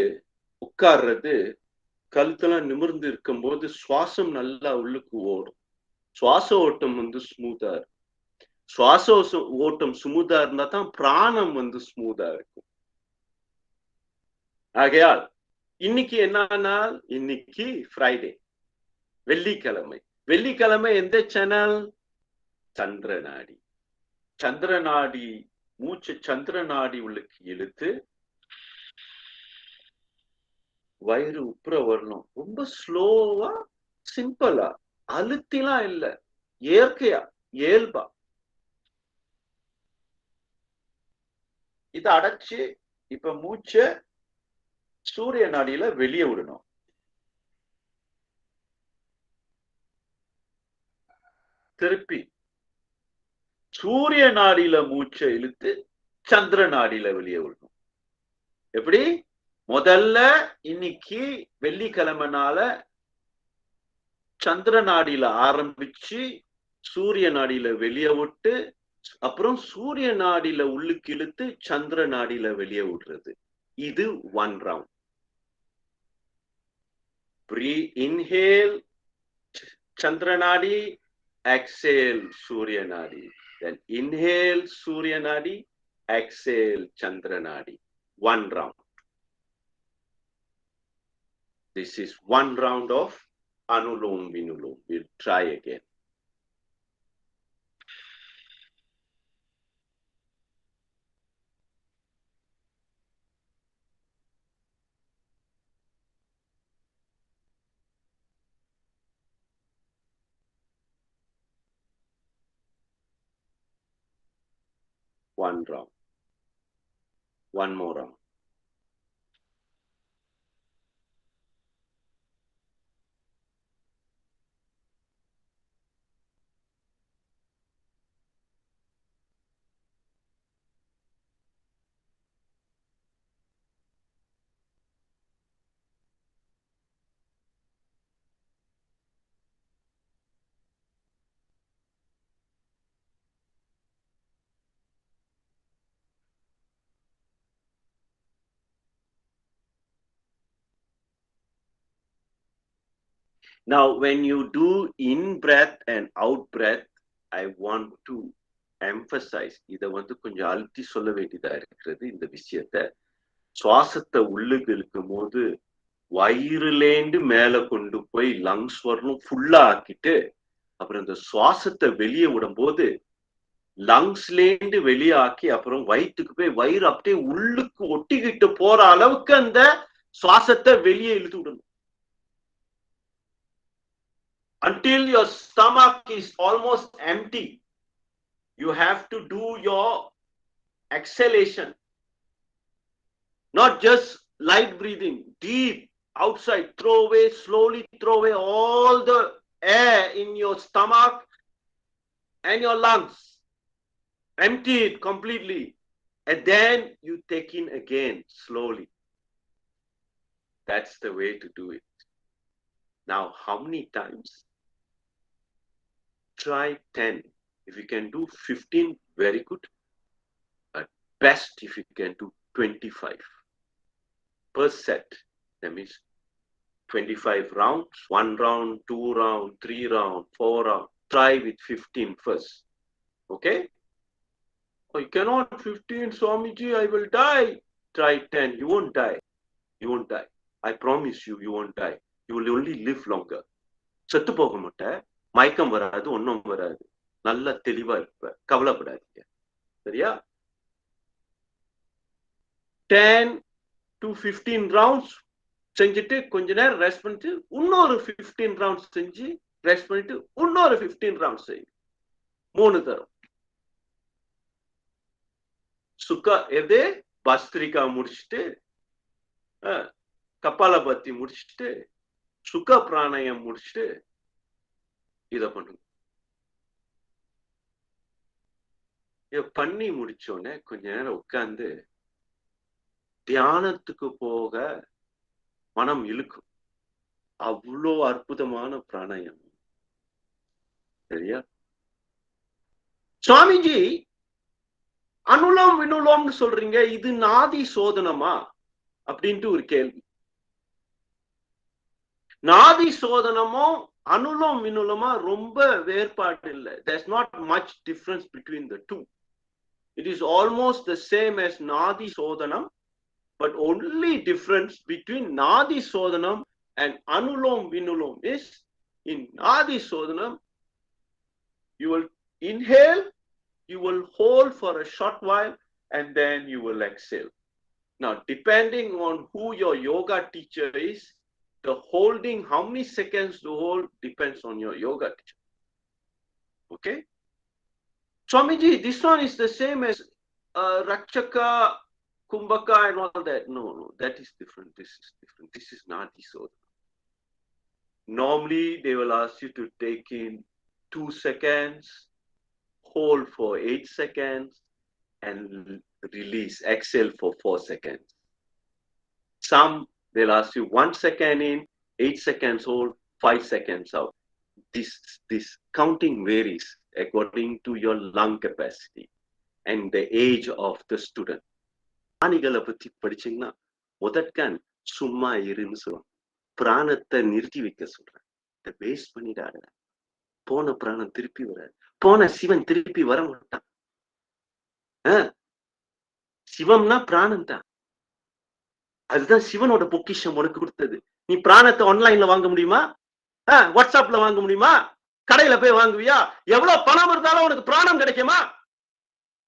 Speaker 1: உட்கார்றது, கழுத்தெல்லாம் நிமிர்ந்து இருக்கும் போது சுவாசம் நல்லா உள்ளுக்கு ஓடும். சுவாச ஓட்டம் ஸ்மூத்தா இருக்கும். சுவாச ஓட்டம் ஸ்மூத்தா இருந்தா தான் பிராணம் ஸ்மூத்தா இருக்கும். ஆகையால் இன்னைக்கு என்ன நாள்? இன்னைக்கு ஃப்ரைடே, வெள்ளிக்கிழமை. வெள்ளிக்கிழமை எந்த சேனல்? சந்திரநாடி. சந்திரநாடி மூச்சு சந்திரநாடி உள்ளுக்கு இழுத்து வயிறு உப்புற வரணும். ரொம்ப ஸ்லோவா, சிம்பிளா, அழுத்திலாம் இல்ல, இயற்கையா, இயல்பா. இத அடைச்சு இப்ப மூச்ச சூரிய நாடியில வெளியே விடணும். திருப்பி சூரிய நாடியில மூச்சை இழுத்து சந்திர நாடியில வெளியே விடணும். எப்படி? முதல்ல இன்னைக்கு வெள்ளிக்கிழமைனால சந்திர நாடியில ஆரம்பிச்சு சூரிய நாடியில வெளியே விட்டு அப்புறம் சூரிய நாடியில உள்ளுக்கு இழுத்து சந்திர நாடியில வெளியே விடுறது. இது 1 round. Inhale Chandra Nadi, exhale Surya Nadi. Then inhale Surya Nadi, exhale Chandra Nadi. 1 round. This is 1 round of Anulom Vinulom. We'll try again. One round. One more round. Now, when you do in breath and out breath, I want to emphasize, இதை கொஞ்சம் அழுத்தி சொல்ல வேண்டியதா இருக்கிறது. இந்த விஷயத்த சுவாசத்தை உள்ளுக்கு இழுக்கும் போது வயிறுலேந்து மேல கொண்டு போய் லங்ஸ் வரணும் ஃபுல்லா ஆக்கிட்டு அப்புறம் இந்த சுவாசத்தை வெளியே விடும் போது லங்ஸ்லேந்து வெளியே ஆக்கி அப்புறம் வயிற்றுக்கு போய் வயிறு அப்படியே உள்ளுக்கு ஒட்டிக்கிட்டு போற அளவுக்கு அந்த சுவாசத்தை வெளியே இழுத்து விடணும். Until your stomach is almost empty, you have to do your exhalation. Not just light breathing, deep outside, throw away, slowly throw away all the air in your stomach and your lungs. Empty it completely. And then you take in again, slowly. That's the way to do it. Now, how many times? Try 10. If you can do 15, very good. But best if you can do 25 per set. That means 25 rounds, 1 round, 2 round, 3 round, 4 round. Try with 15 first. Okay? I cannot 15, Swamiji, I will die. Try 10, you won't die. You won't die. I promise you, you won't die. You will only live longer. செத்து போக மாட்டேன், மயக்கம் வராது, ஒன்றும் வராது, நல்ல தெளிவா இருப்ப, கவலைப்படாதீங்க. சரியா? 10 to 15 rounds செஞ்சுட்டு கொஞ்ச நேரம் ரெஸ்ட் பண்ணிட்டு இன்னொரு 15 rounds செஞ்சு ரெஸ்ட் பண்ணிட்டு இன்னொரு 15 rounds செய்யும். 3 தரம். சுக்கா எது பஸ்திரிகா முடிச்சுட்டு கபாலபத்தி முடிச்சுட்டு சுக பிராணாயம் முடிச்சுட்டு இத பண்ணுங்க. இத பண்ணி முடிச்சோடனே கொஞ்ச நேரம் உட்கார்ந்து தியானத்துக்கு போக மனம் இழுக்கும். அவ்வளோ அற்புதமான பிராணாயம். சரியா? சுவாமிஜி, அனுலோம் வினுலோம்னு சொல்றீங்க, இது நாதி சோதனமா அப்படின்ட்டு ஒரு கேள்வி. நாதி சோதனமும் அனுலோம் வினுலமா ரொம்ப வேறுபாடு இல்லை. There's not much difference between the two. It is almost the same as Nadi Sodhanam, but only difference between Nadi Sodhanam and Anulom Vinulom is, in Nadi Sodhanam, you will inhale, you will hold for a short while, and then you will exhale. Now, depending on who your yoga teacher is, the holding, how many seconds to hold, depends on your yoga teacher. Okay? Swamiji, this one is the same as Rakshaka, Kumbhaka and all that. No, that is different. This is different. This is Nadi Sodhana. Normally, they will ask you to take in 2 seconds, hold for 8 seconds, and release, exhale for 4 seconds. Some, they'll ask you 1 second in, 8 seconds hold, 5 seconds out. this counting varies according to your lung capacity and the age of the student. பிராணிகளை பத்தி படிச்சீங்கன்னா முதற்கண் சும்மா இருன்னு சொல்லுவாங்க. பிராணத்தை நிறுத்தி வைக்க சொல்றேன். இதை வேஸ்ட் பண்ணிடாத. போன பிராணம் திருப்பி வராது. போன சிவன் திருப்பி வர மாட்டான். சிவம்னா பிராணம் தான். அதுதான் சிவனோட பொக்கிஷம் உனக்கு கொடுத்தது. நீ பிராணத்தை ஆன்லைன்ல வாங்க முடியுமா? வாட்ஸ்அப்ல வாங்க முடியுமா? கடையில போய் வாங்குவியா? எவ்வளவு பணம் இருந்தாலும் உனக்கு பிராணம் கிடைக்குமா?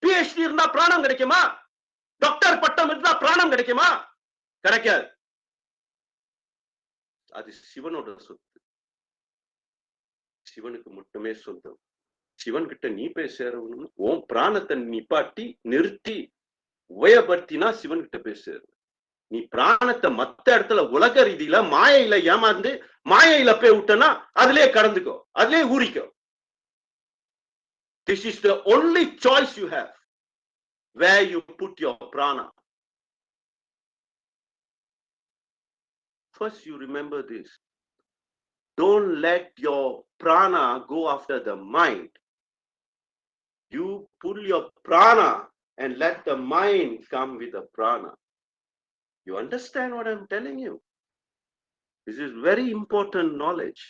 Speaker 1: PhD இருந்தா பிராணம் கிடைக்குமா? டாக்டர் பட்டம் இருந்தா பிராணம் கிடைக்குமா? கிடைக்காது. அது சிவனோட சொத்து. சிவனுக்கு மட்டுமே சொந்தம். சிவன் கிட்ட நீ போய் சேரணும். உன் பிராணத்தை நிப்பாட்டி நிறுத்தி உபயப்படுத்தினா சிவன் கிட்ட போய் சேரும். நீ பிராணத்தை மத்த இடத்துல உலக ரீதியில மாயையில ஏமாந்து மாயையில போய் விட்டனா அதுலயே கடந்துக்கோ, அதுலயே ஊறிக்கோ. This is the only choice you have, where you put your prana. First you remember this. Don't let your prana go after the mind. You pull your prana and let the mind come with the prana. You understand what I'm telling you? This is very important knowledge.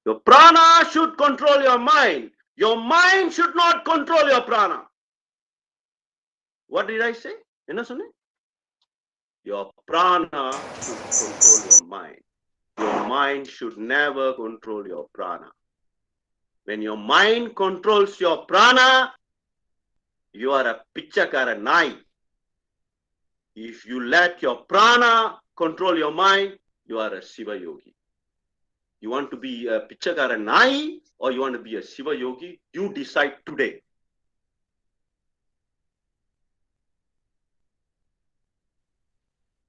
Speaker 1: Your prana should control your mind. Your mind should not control your prana. What did I say? Enna sonne? Your prana should control your mind. Your mind should never control your prana. When your mind controls your prana, you are a pichakara nai. If you let your prana control your mind, you are a Shiva yogi. You want to be a pichakara nai or you want to be a Shiva yogi? You decide today.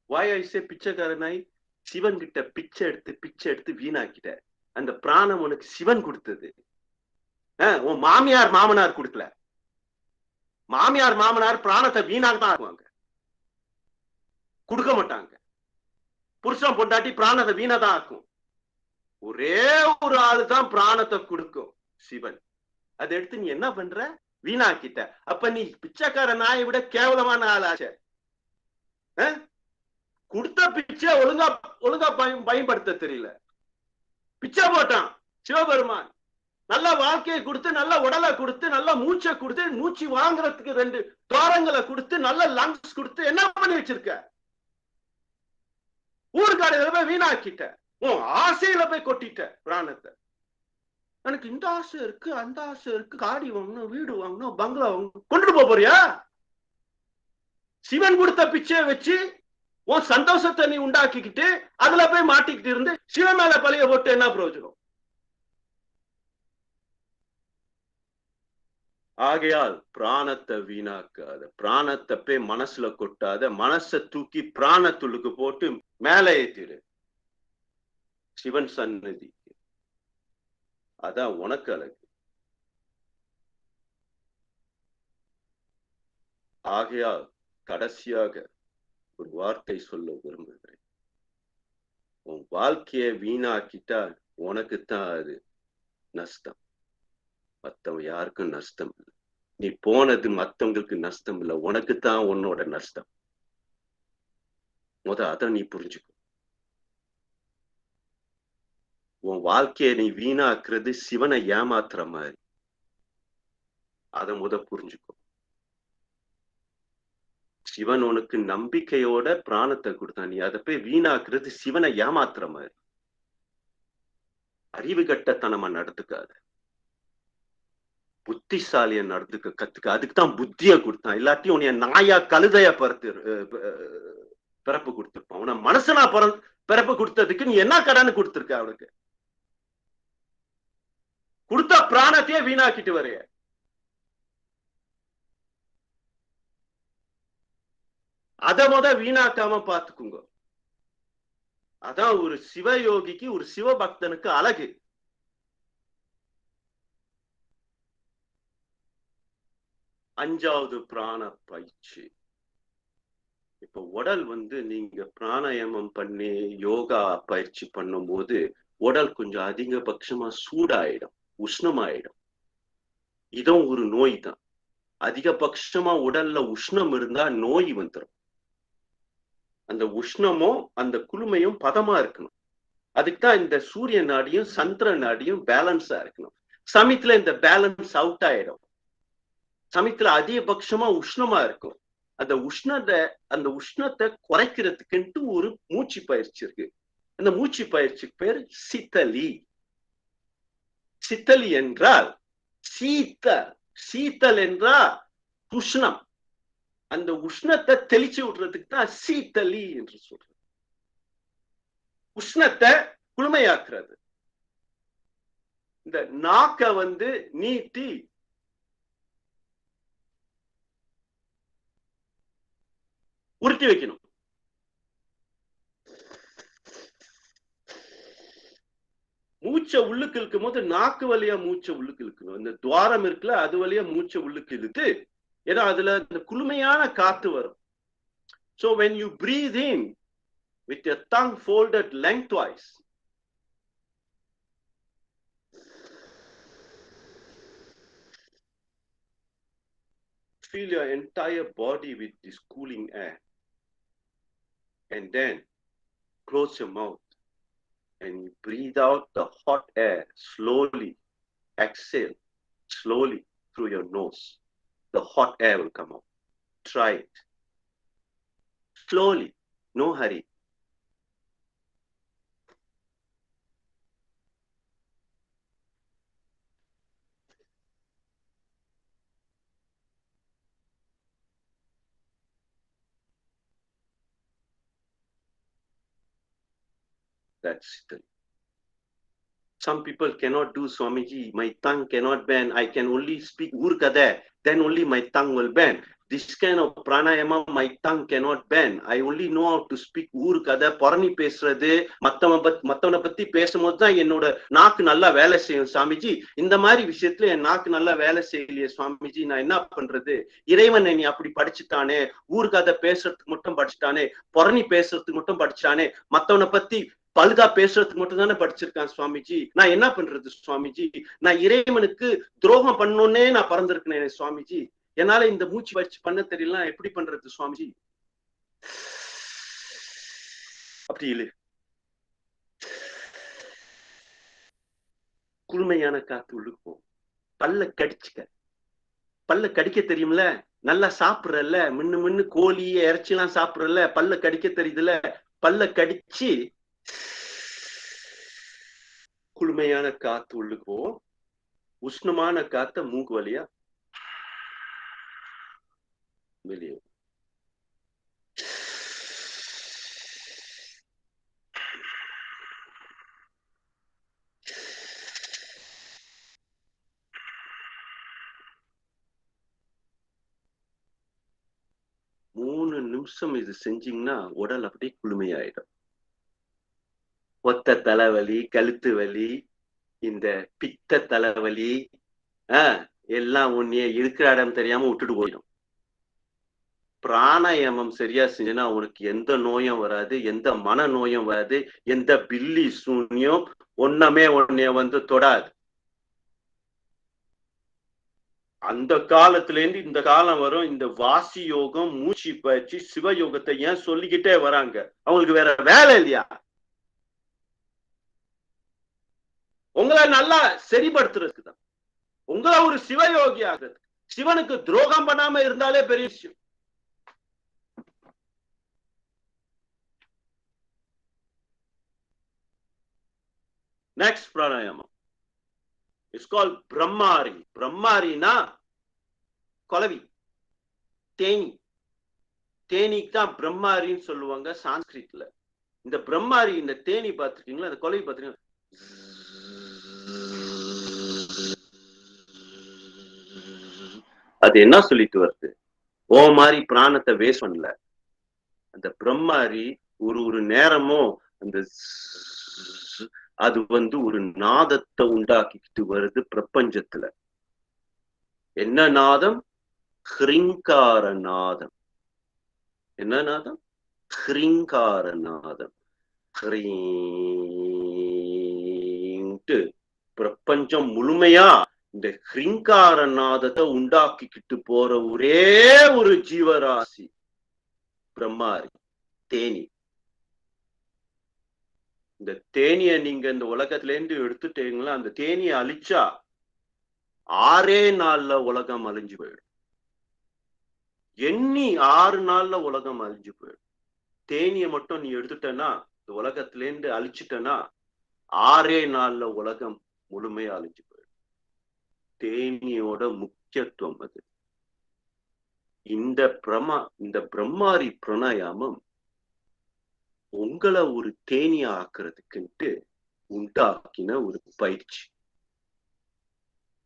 Speaker 1: Why I say pichakara nai? Sivan கிட்ட பிச்சை எடுத்து வீணாக்கிட்ட. அந்த பிராணம் உனக்கு சிவன் கொடுத்தது. உன் மாமியார் மாமனார் கொடுக்கல. மாமியார் மாமனார் பிராணத்தை வீணாக தான் ஆக்குவாங்க, கொடுக்க மாட்டாங்க. புருஷன் பொண்டாட்டி பிராணத்தை வீணாதான் ஆக்கும். ஒரே ஒரு ஆளு தான் பிராணத்தை கொடுக்கும், சிவன். அதை எடுத்து நீ என்ன பண்ற? வீணாக்கிட்ட. அப்ப நீ பிச்சைக்கார நாயை விட கேவலமான ஆளாச்ச. கொடுத்த பிச்சை ஒழுங்கா பயன்படுத்த தெரியல. பிச்சை போட்டான் சிவபெருமான். நல்ல வாழ்க்கையை கொடுத்து, நல்ல உடலை கொடுத்து, நல்ல மூச்சை கொடுத்து, மூச்சு வாங்குறதுக்கு 2 துவாரங்களை கொடுத்து, நல்ல லங்ஸ் கொடுத்து என்ன பண்ணி வச்சிருக்க? ஊர்காடுகளை போய் வீணாக்கிட்ட. உன் ஆசையில போய் கொட்டிட்ட பிராணத்தை. எனக்கு இந்த ஆசை இருக்கு, அந்த ஆசை இருக்கு, காடி வாங்கணும், வீடு வாங்கணும், பங்களா வாங்கணும், கொண்டுட்டு போறியா? சிவன் கொடுத்த பிச்சையை வச்சு உன் சந்தோஷத்தை நீ உண்டாக்கிக்கிட்டு அதுல போய் மாட்டிக்கிட்டு இருந்து சிவன் மேல பழிய போட்டு என்ன பிரயோஜனம்? ஆகையால் பிராணத்தை வீணாக்காத, பிராணத்தை போய் மனசுல கொட்டாத, மனசை தூக்கி பிராணத்துள்ளுக்கு போட்டு மேல ஏத்திடு சிவன் சன்னதி. அதான் உனக்கு அழகு. ஆகையால் கடைசியாக ஒரு வார்த்தை சொல்ல விரும்புகிறேன். உன் வாழ்க்கையை வீணாக்கிட்டா உனக்குத்தான் அது நஷ்டம், மத்தவங்க யாருக்கும் நஷ்டம் இல்லை. நீ போனது மத்தவங்களுக்கு நஷ்டம் இல்லை, உனக்குத்தான் உன்னோட நஷ்டம். அத நீ புரிஞ்சுக்கோ. உன் வாழ்க்கையை நீ வீணாக்குறது சிவனை ஏமாத்துற மாதிரி. அத புரிஞ்சுக்கோ. சிவன் உனக்கு நம்பிக்கையோட பிராணத்தை கொடுத்தான், நீ அதை போய் வீணாக்குறது சிவனை ஏமாத்துற மாதிரி. அறிவு கட்டத்தனமா நடந்துக்காது, புத்திசாலிய நடந்துக்க கத்துக்க. அதுக்குதான் புத்திய கொடுத்தான். இல்லாட்டி உன்னைய நாயா கழுதைய பிறப்பு கொடுத்துருப்பான். உன மனுஷனா பிறப்பு கொடுத்ததுக்கு நீ என்ன கடன் கொடுத்திருக்க? அவனுக்கு கொடுத்த பிராணத்தையே வீணாக்கிட்டு வரைய. அத வீணாக்காம பாத்துக்குங்க. அதான் ஒரு சிவயோகிக்கு, ஒரு சிவபக்தனுக்கு அழகு. அஞ்சாவது பிராண பயிற்சி. இப்ப உடல் நீங்க பிராணாயாமம் பண்ணி யோகா பயிற்சி பண்ணும்போது உடல் கொஞ்சம் அதிகபட்சமா சூடாயிடும், உஷ்ணமாயிடும். இதுவும் ஒரு நோய் தான். அதிகபட்சமா உடல்ல உஷ்ணம் இருந்தா நோய் வந்துடும். அந்த உஷ்ணமும் அந்த குளுமையும் பதமா இருக்கணும். அதுக்குதான் இந்த சூரிய நாடியும் சந்திர நாடியும் பேலன்ஸா இருக்கணும். சமயத்துல இந்த பேலன்ஸ் அவுட் ஆயிடும். சமயத்துல அதிகபட்சமா உஷ்ணமா இருக்கும். அந்த உஷ்ணத்தை குறைக்கிறதுக்குன்ட்டு ஒரு மூச்சு பயிற்சி இருக்கு. அந்த மூச்சு பயிற்சிக்கு பேர் சித்தலி. சித்தலி என்றால் சீத்தல். சீத்தல் என்றால் உஷ்ணம். அந்த உஷ்ணத்தை தெளிச்சு விடுறதுக்கு தான் சீத்தலி என்று சொல்றது. உஷ்ணத்தை குளுமையாக்குறது. இந்த நாக்க நீட்டி உருட்டி வைக்கணும். மூச்சை உள்ளுக்கு இழுக்கும் போது நாக்கு வழியா மூச்சை உள்ளுக்கு இழுக்கணும். இந்த துவாரம் இருக்குல்ல, அது வழியா மூச்சை உள்ளுக்கு இழுத்து, ஏன்னா அதுல இந்த குளுமையான காத்து வரும். So when you breathe in with your tongue folded lengthwise, fill your entire body with this cooling air, and then close your mouth and you breathe out the hot air slowly. Exhale slowly through your nose. The hot air will come out. Try it slowly, no hurry. That's it. Some people cannot do, Swamiji, my tongue cannot bend, I can only speak Urkada, then only my tongue will bend. This kind of pranayama, my tongue cannot bend. I only know how to speak Urkada. Bharani பேசுறது, மத்தவனை பத்தி பேசும்போது தான் என்னோட நாக்கு நல்லா வேலை செய்யும் சாமிஜி. இந்த மாதிரி விஷயத்துல என் நாக்கு நல்லா வேலை செய்யலையே சுவாமிஜி, நான் என்ன பண்றது? இறைவன் என்னை அப்படி படிச்சுட்டானே, ஊர்கதை பேசுறதுக்கு மட்டும் படிச்சுட்டானே, பரணி பேசுறதுக்கு மட்டும் படிச்சானே, மத்தவனை பத்தி பழுதா பேசுறதுக்கு மட்டும் தானே படிச்சிருக்கான் சுவாமிஜி, நான் என்ன பண்றது சுவாமிஜி? நான் இறைவனுக்கு துரோகம் பண்ணோன்னே நான் பறந்திருக்கேன் சுவாமிஜி. என்னால இந்த மூச்சு பயிற்சி பண்ண தெரியல, எப்படி பண்றது சுவாமிஜி? அப்படி இல்லை, குளுமையான காத்து உள்ளுக்கு போகும். பல்ல கடிச்சுக்க. பல்ல கடிக்க தெரியும்ல, நல்லா சாப்பிடுறல்ல, மின்னு கோழி இறைச்சி எல்லாம் சாப்பிடுறல்ல, பல்ல கடிக்க தெரியுதுல, பல்ல கடிச்சு குளுமையான காத்து உள்ளுக்கு போகும். உஷ்ணமான காத்த மூக்கு வழியா வெளியே. மூணு நிமிஷம் இது செஞ்சீங்கன்னா உடல் அப்படியே குளுமையாயிடும். ஒத்த தலைவலி, கழுத்து வலி, இந்த பித்த தலைவலி எல்லாம் உன்னைய இருக்கிற இடம் தெரியாம விட்டுட்டு போயிடும். பிராணாயாமம் சரியா செஞ்சனா உனக்கு எந்த நோயும் வராது, எந்த மன நோயும் வராது, எந்த பில்லி சூன்யம் ஒன்னமே உன்னைய தொடாது. அந்த காலத்துல இருந்து இந்த காலம் வரும் இந்த வாசி யோகம், மூச்சு பயிற்சி, சிவயோகத்தை ஏன் சொல்லிக்கிட்டே வராங்க? அவங்களுக்கு வேற வேலை இல்லையா? உங்களை நல்லா சரிப்படுத்துறதுக்கு தான், உங்களை ஒரு சிவயோகி ஆகுது. சிவனுக்கு துரோகம் பண்ணாம இருந்தாலே பெரிய விஷயம். Next pranayama is called Brahmari. Brahmarina கொலவி, Theni. தேனிக்கு தான் பிரம்மாரின்னு சொல்லுவாங்க சான்ஸ்கிரிட்ல. இந்த பிரம்மாரி, இந்த தேனி பார்த்துருக்கீங்களா? அந்த கொலவி பார்த்துருக்கீங்களா? அது என்ன சொல்லிட்டு வருது? ஓ மாதிரி பிராணத்தை வேஸ்ட் பண்ணல. அந்த பிரம்மாரி ஒரு நேரமும் அந்த அது ஒரு நாதத்தை உண்டாக்கிட்டு வருது பிரபஞ்சத்துல. என்ன நாதம்? ஹிரிங்கார நாதம். என்ன நாதம்? ஹ்ரீங்கார நாதம். ஹ்ரீங்ட்டு பிரபஞ்சம் முழுமையா இந்த ஹ்ரீங்கார நாதத்தை உண்டாக்கிக்கிட்டு போற ஒரே ஒரு ஜீவராசி பிரம்மாரி, தேனி. இந்த தேனிய நீங்க இந்த உலகத்துல இருந்து எடுத்துட்டீங்களா, அந்த தேனியை அழிச்சா 6 நாள்ல உலகம் அழிஞ்சு போயிடும். எண்ணி 6 நாள்ல உலகம் அழிஞ்சு போயிடும். தேனியை மட்டும் நீ எடுத்துட்டனா, இந்த உலகத்துல இருந்து அழிச்சிட்டனா 6 நாள்ல உலகம் முழுமையா அழிஞ்சு போயிடும். தேனியோட முக்கியத்துவம் அது. இந்த பிரம்மாரி பிராணாயாமம் உங்களை ஒரு தேனியா ஆக்குறதுக்குன்ட்டு உண்டாக்கின ஒரு பயிற்சி.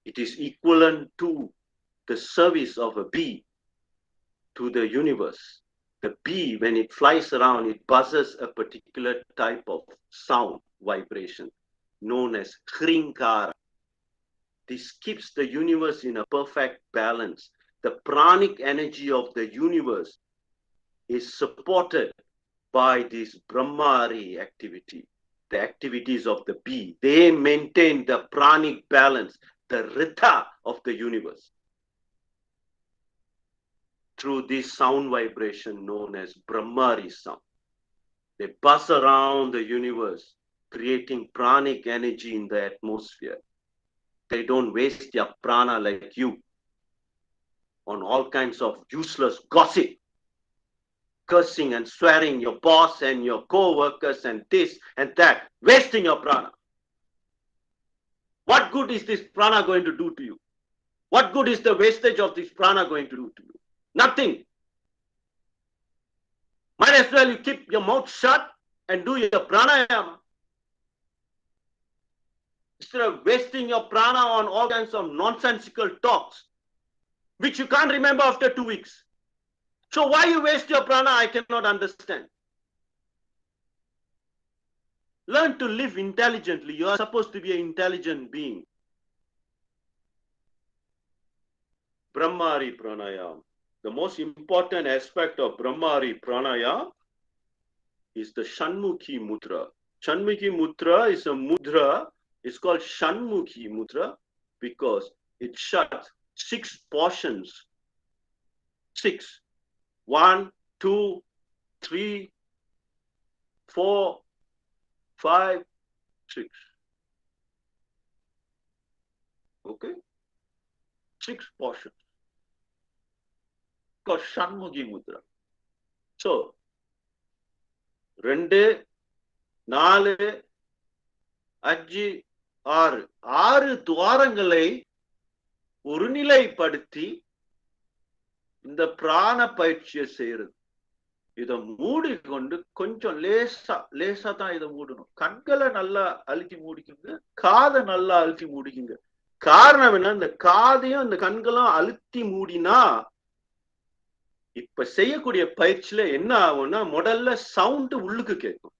Speaker 1: It is equivalent to the service of a bee to the universe. The bee, when it flies around, it buzzes a particular type of sound vibration known as Hrinkara. This keeps the universe in a perfect balance. The pranic energy of the universe is supported by this Brahmari activity, the activities of the bee. They maintain the pranic balance, the Ritha of the universe, through this sound vibration known as Brahmari sound. They buzz around the universe, creating pranic energy in the atmosphere. They don't waste their prana like you on all kinds of useless gossip, cursing and swearing your boss and your co-workers and this and that, wasting your prana. What good is this prana going to do to you? What good is the wastage of this prana going to do to you? Nothing. Might as well you keep your mouth shut and do your pranayama, instead of wasting your prana on all kinds of nonsensical talks, which you can't remember after 2 weeks. So why you waste your prana, I cannot understand. Learn to live intelligently. You are supposed to be an intelligent being. Brahmari pranayam. The most important aspect of Brahmari pranayam is the Shanmukhi mudra. Shanmukhi mudra is a mudra. It's called Shanmukhi mudra because it shuts 6 portions. 6. 1, 2, 3, 4, 5, 6. Okay? 6 portions. Called Shanmukhi mudra. So, 2, 4, 5, 6. 6 துவாரங்களை ஒருநிலைப்படுத்தி இந்த பிராண பயிற்சியை செய்யறது. இதை மூடிக்கொண்டு கொஞ்சம் லேசா தான் இதை மூடணும். கண்களை நல்லா அழுத்தி மூடிக்குங்க, காதை நல்லா அழுத்தி மூடிக்குங்க. காரணம் என்ன, இந்த காதையும் இந்த கண்களும் அழுத்தி மூடினா இப்ப செய்யக்கூடிய பயிற்சியில என்ன ஆகும்னா, முதல்ல சவுண்ட் உள்ளுக்கு கேட்கும்.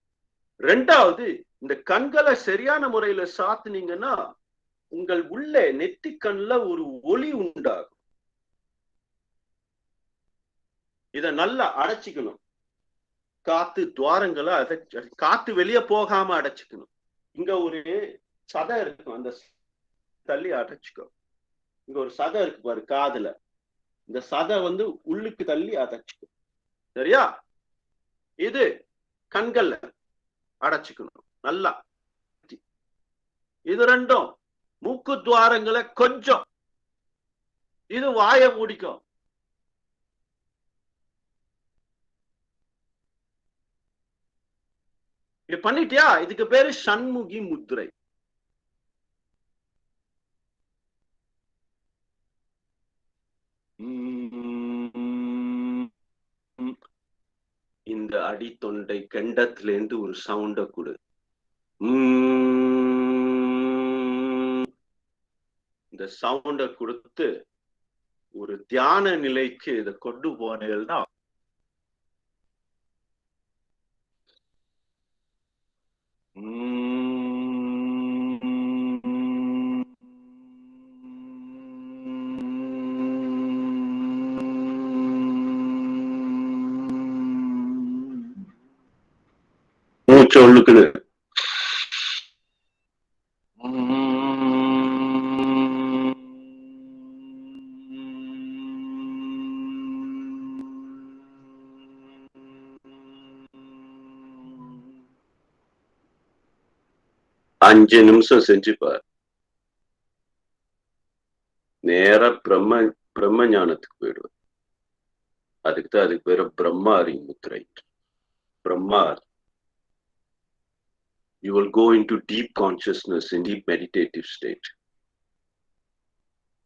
Speaker 1: 2வது, இந்த கண்களை சரியான முறையில சாத்துனீங்கன்னா உங்கள் உள்ள நெத்தி கண்ல ஒரு ஒளி உண்டாகும். இத நல்லா அடைச்சிக்கணும். காத்து துவாரங்களை காத்து வெளியே போகாம அடைச்சிக்கணும். இங்க ஒரு சதை இருக்கும், அந்த தள்ளி அடைச்சிக்கோ. இங்க ஒரு சதை இருக்கு பாரு காதுல, இந்த சதை உள்ளுக்கு தள்ளி அடைச்சிக்கும். சரியா? இது கண்கள்ல அடைச்சிக்கணும் நல்லா. இது 2ம் மூக்கு துவாரங்களை கொஞ்சம், இது வாயை மூடிக்கும். இது பண்ணிட்டியா? இதுக்கு பேரு ஷண்முகி முத்ரை. இந்த அடித்தொண்டை கண்டத்திலேருந்து ஒரு சவுண்ட கொடு. இந்த சவுண்ட கொடுத்து ஒரு தியான நிலைக்கு இதை கொண்டு போனேன்னா மூச்சை உள்ளுக்குன்னு. அஞ்சு நிமிஷம் செஞ்சுப்பார். நேரா பிரம்ம ஞானத்துக்கு போயிடுவார். அதுக்குதான் அதுக்கு பேரு பிரம்மாரி முத்திரை. பிரம்மார். You will go into deep consciousness in deep meditative state.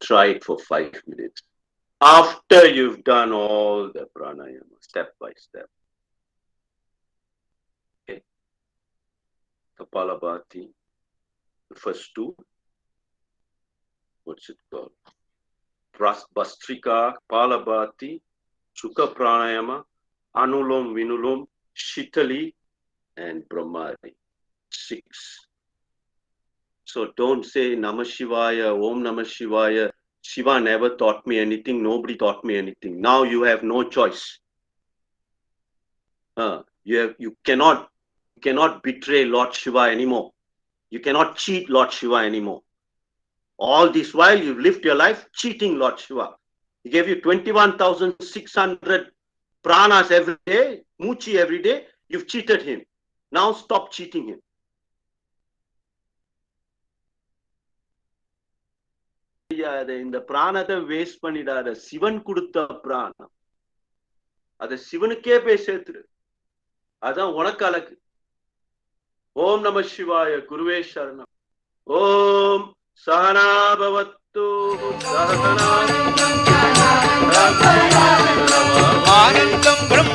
Speaker 1: Try it for 5 minutes. After you've done all the pranayama, step by step. Okay. Kapalabhati, the first two. What's it called? Bastrika, Kapalabhati, Sukha Pranayama, Anulom Vinulom, Shitali, and Brahmari. 6. So don't say Namah Shivaya, Om Namah Shivaya. Shiva never taught me anything. Nobody taught me anything. Now you have no choice. You cannot betray Lord Shiva anymore. You cannot cheat Lord Shiva anymore. All this while you've lived your life cheating Lord Shiva. He gave you 21,600 pranas every day, Muchi every day. You've cheated him. Now stop cheating him. இந்த பிராணத்தை வேஸ்ட் பண்ணிடாத. சிவன் கொடுத்த பிராணம், அத சிவனுக்கே போய் சேர்த்துரு. அதான் உனக்கு அழகு. ஓம் நம சிவாய. குருவே சரணம். ஓம் சகனா பவத்து சகனா ஆனந்தம்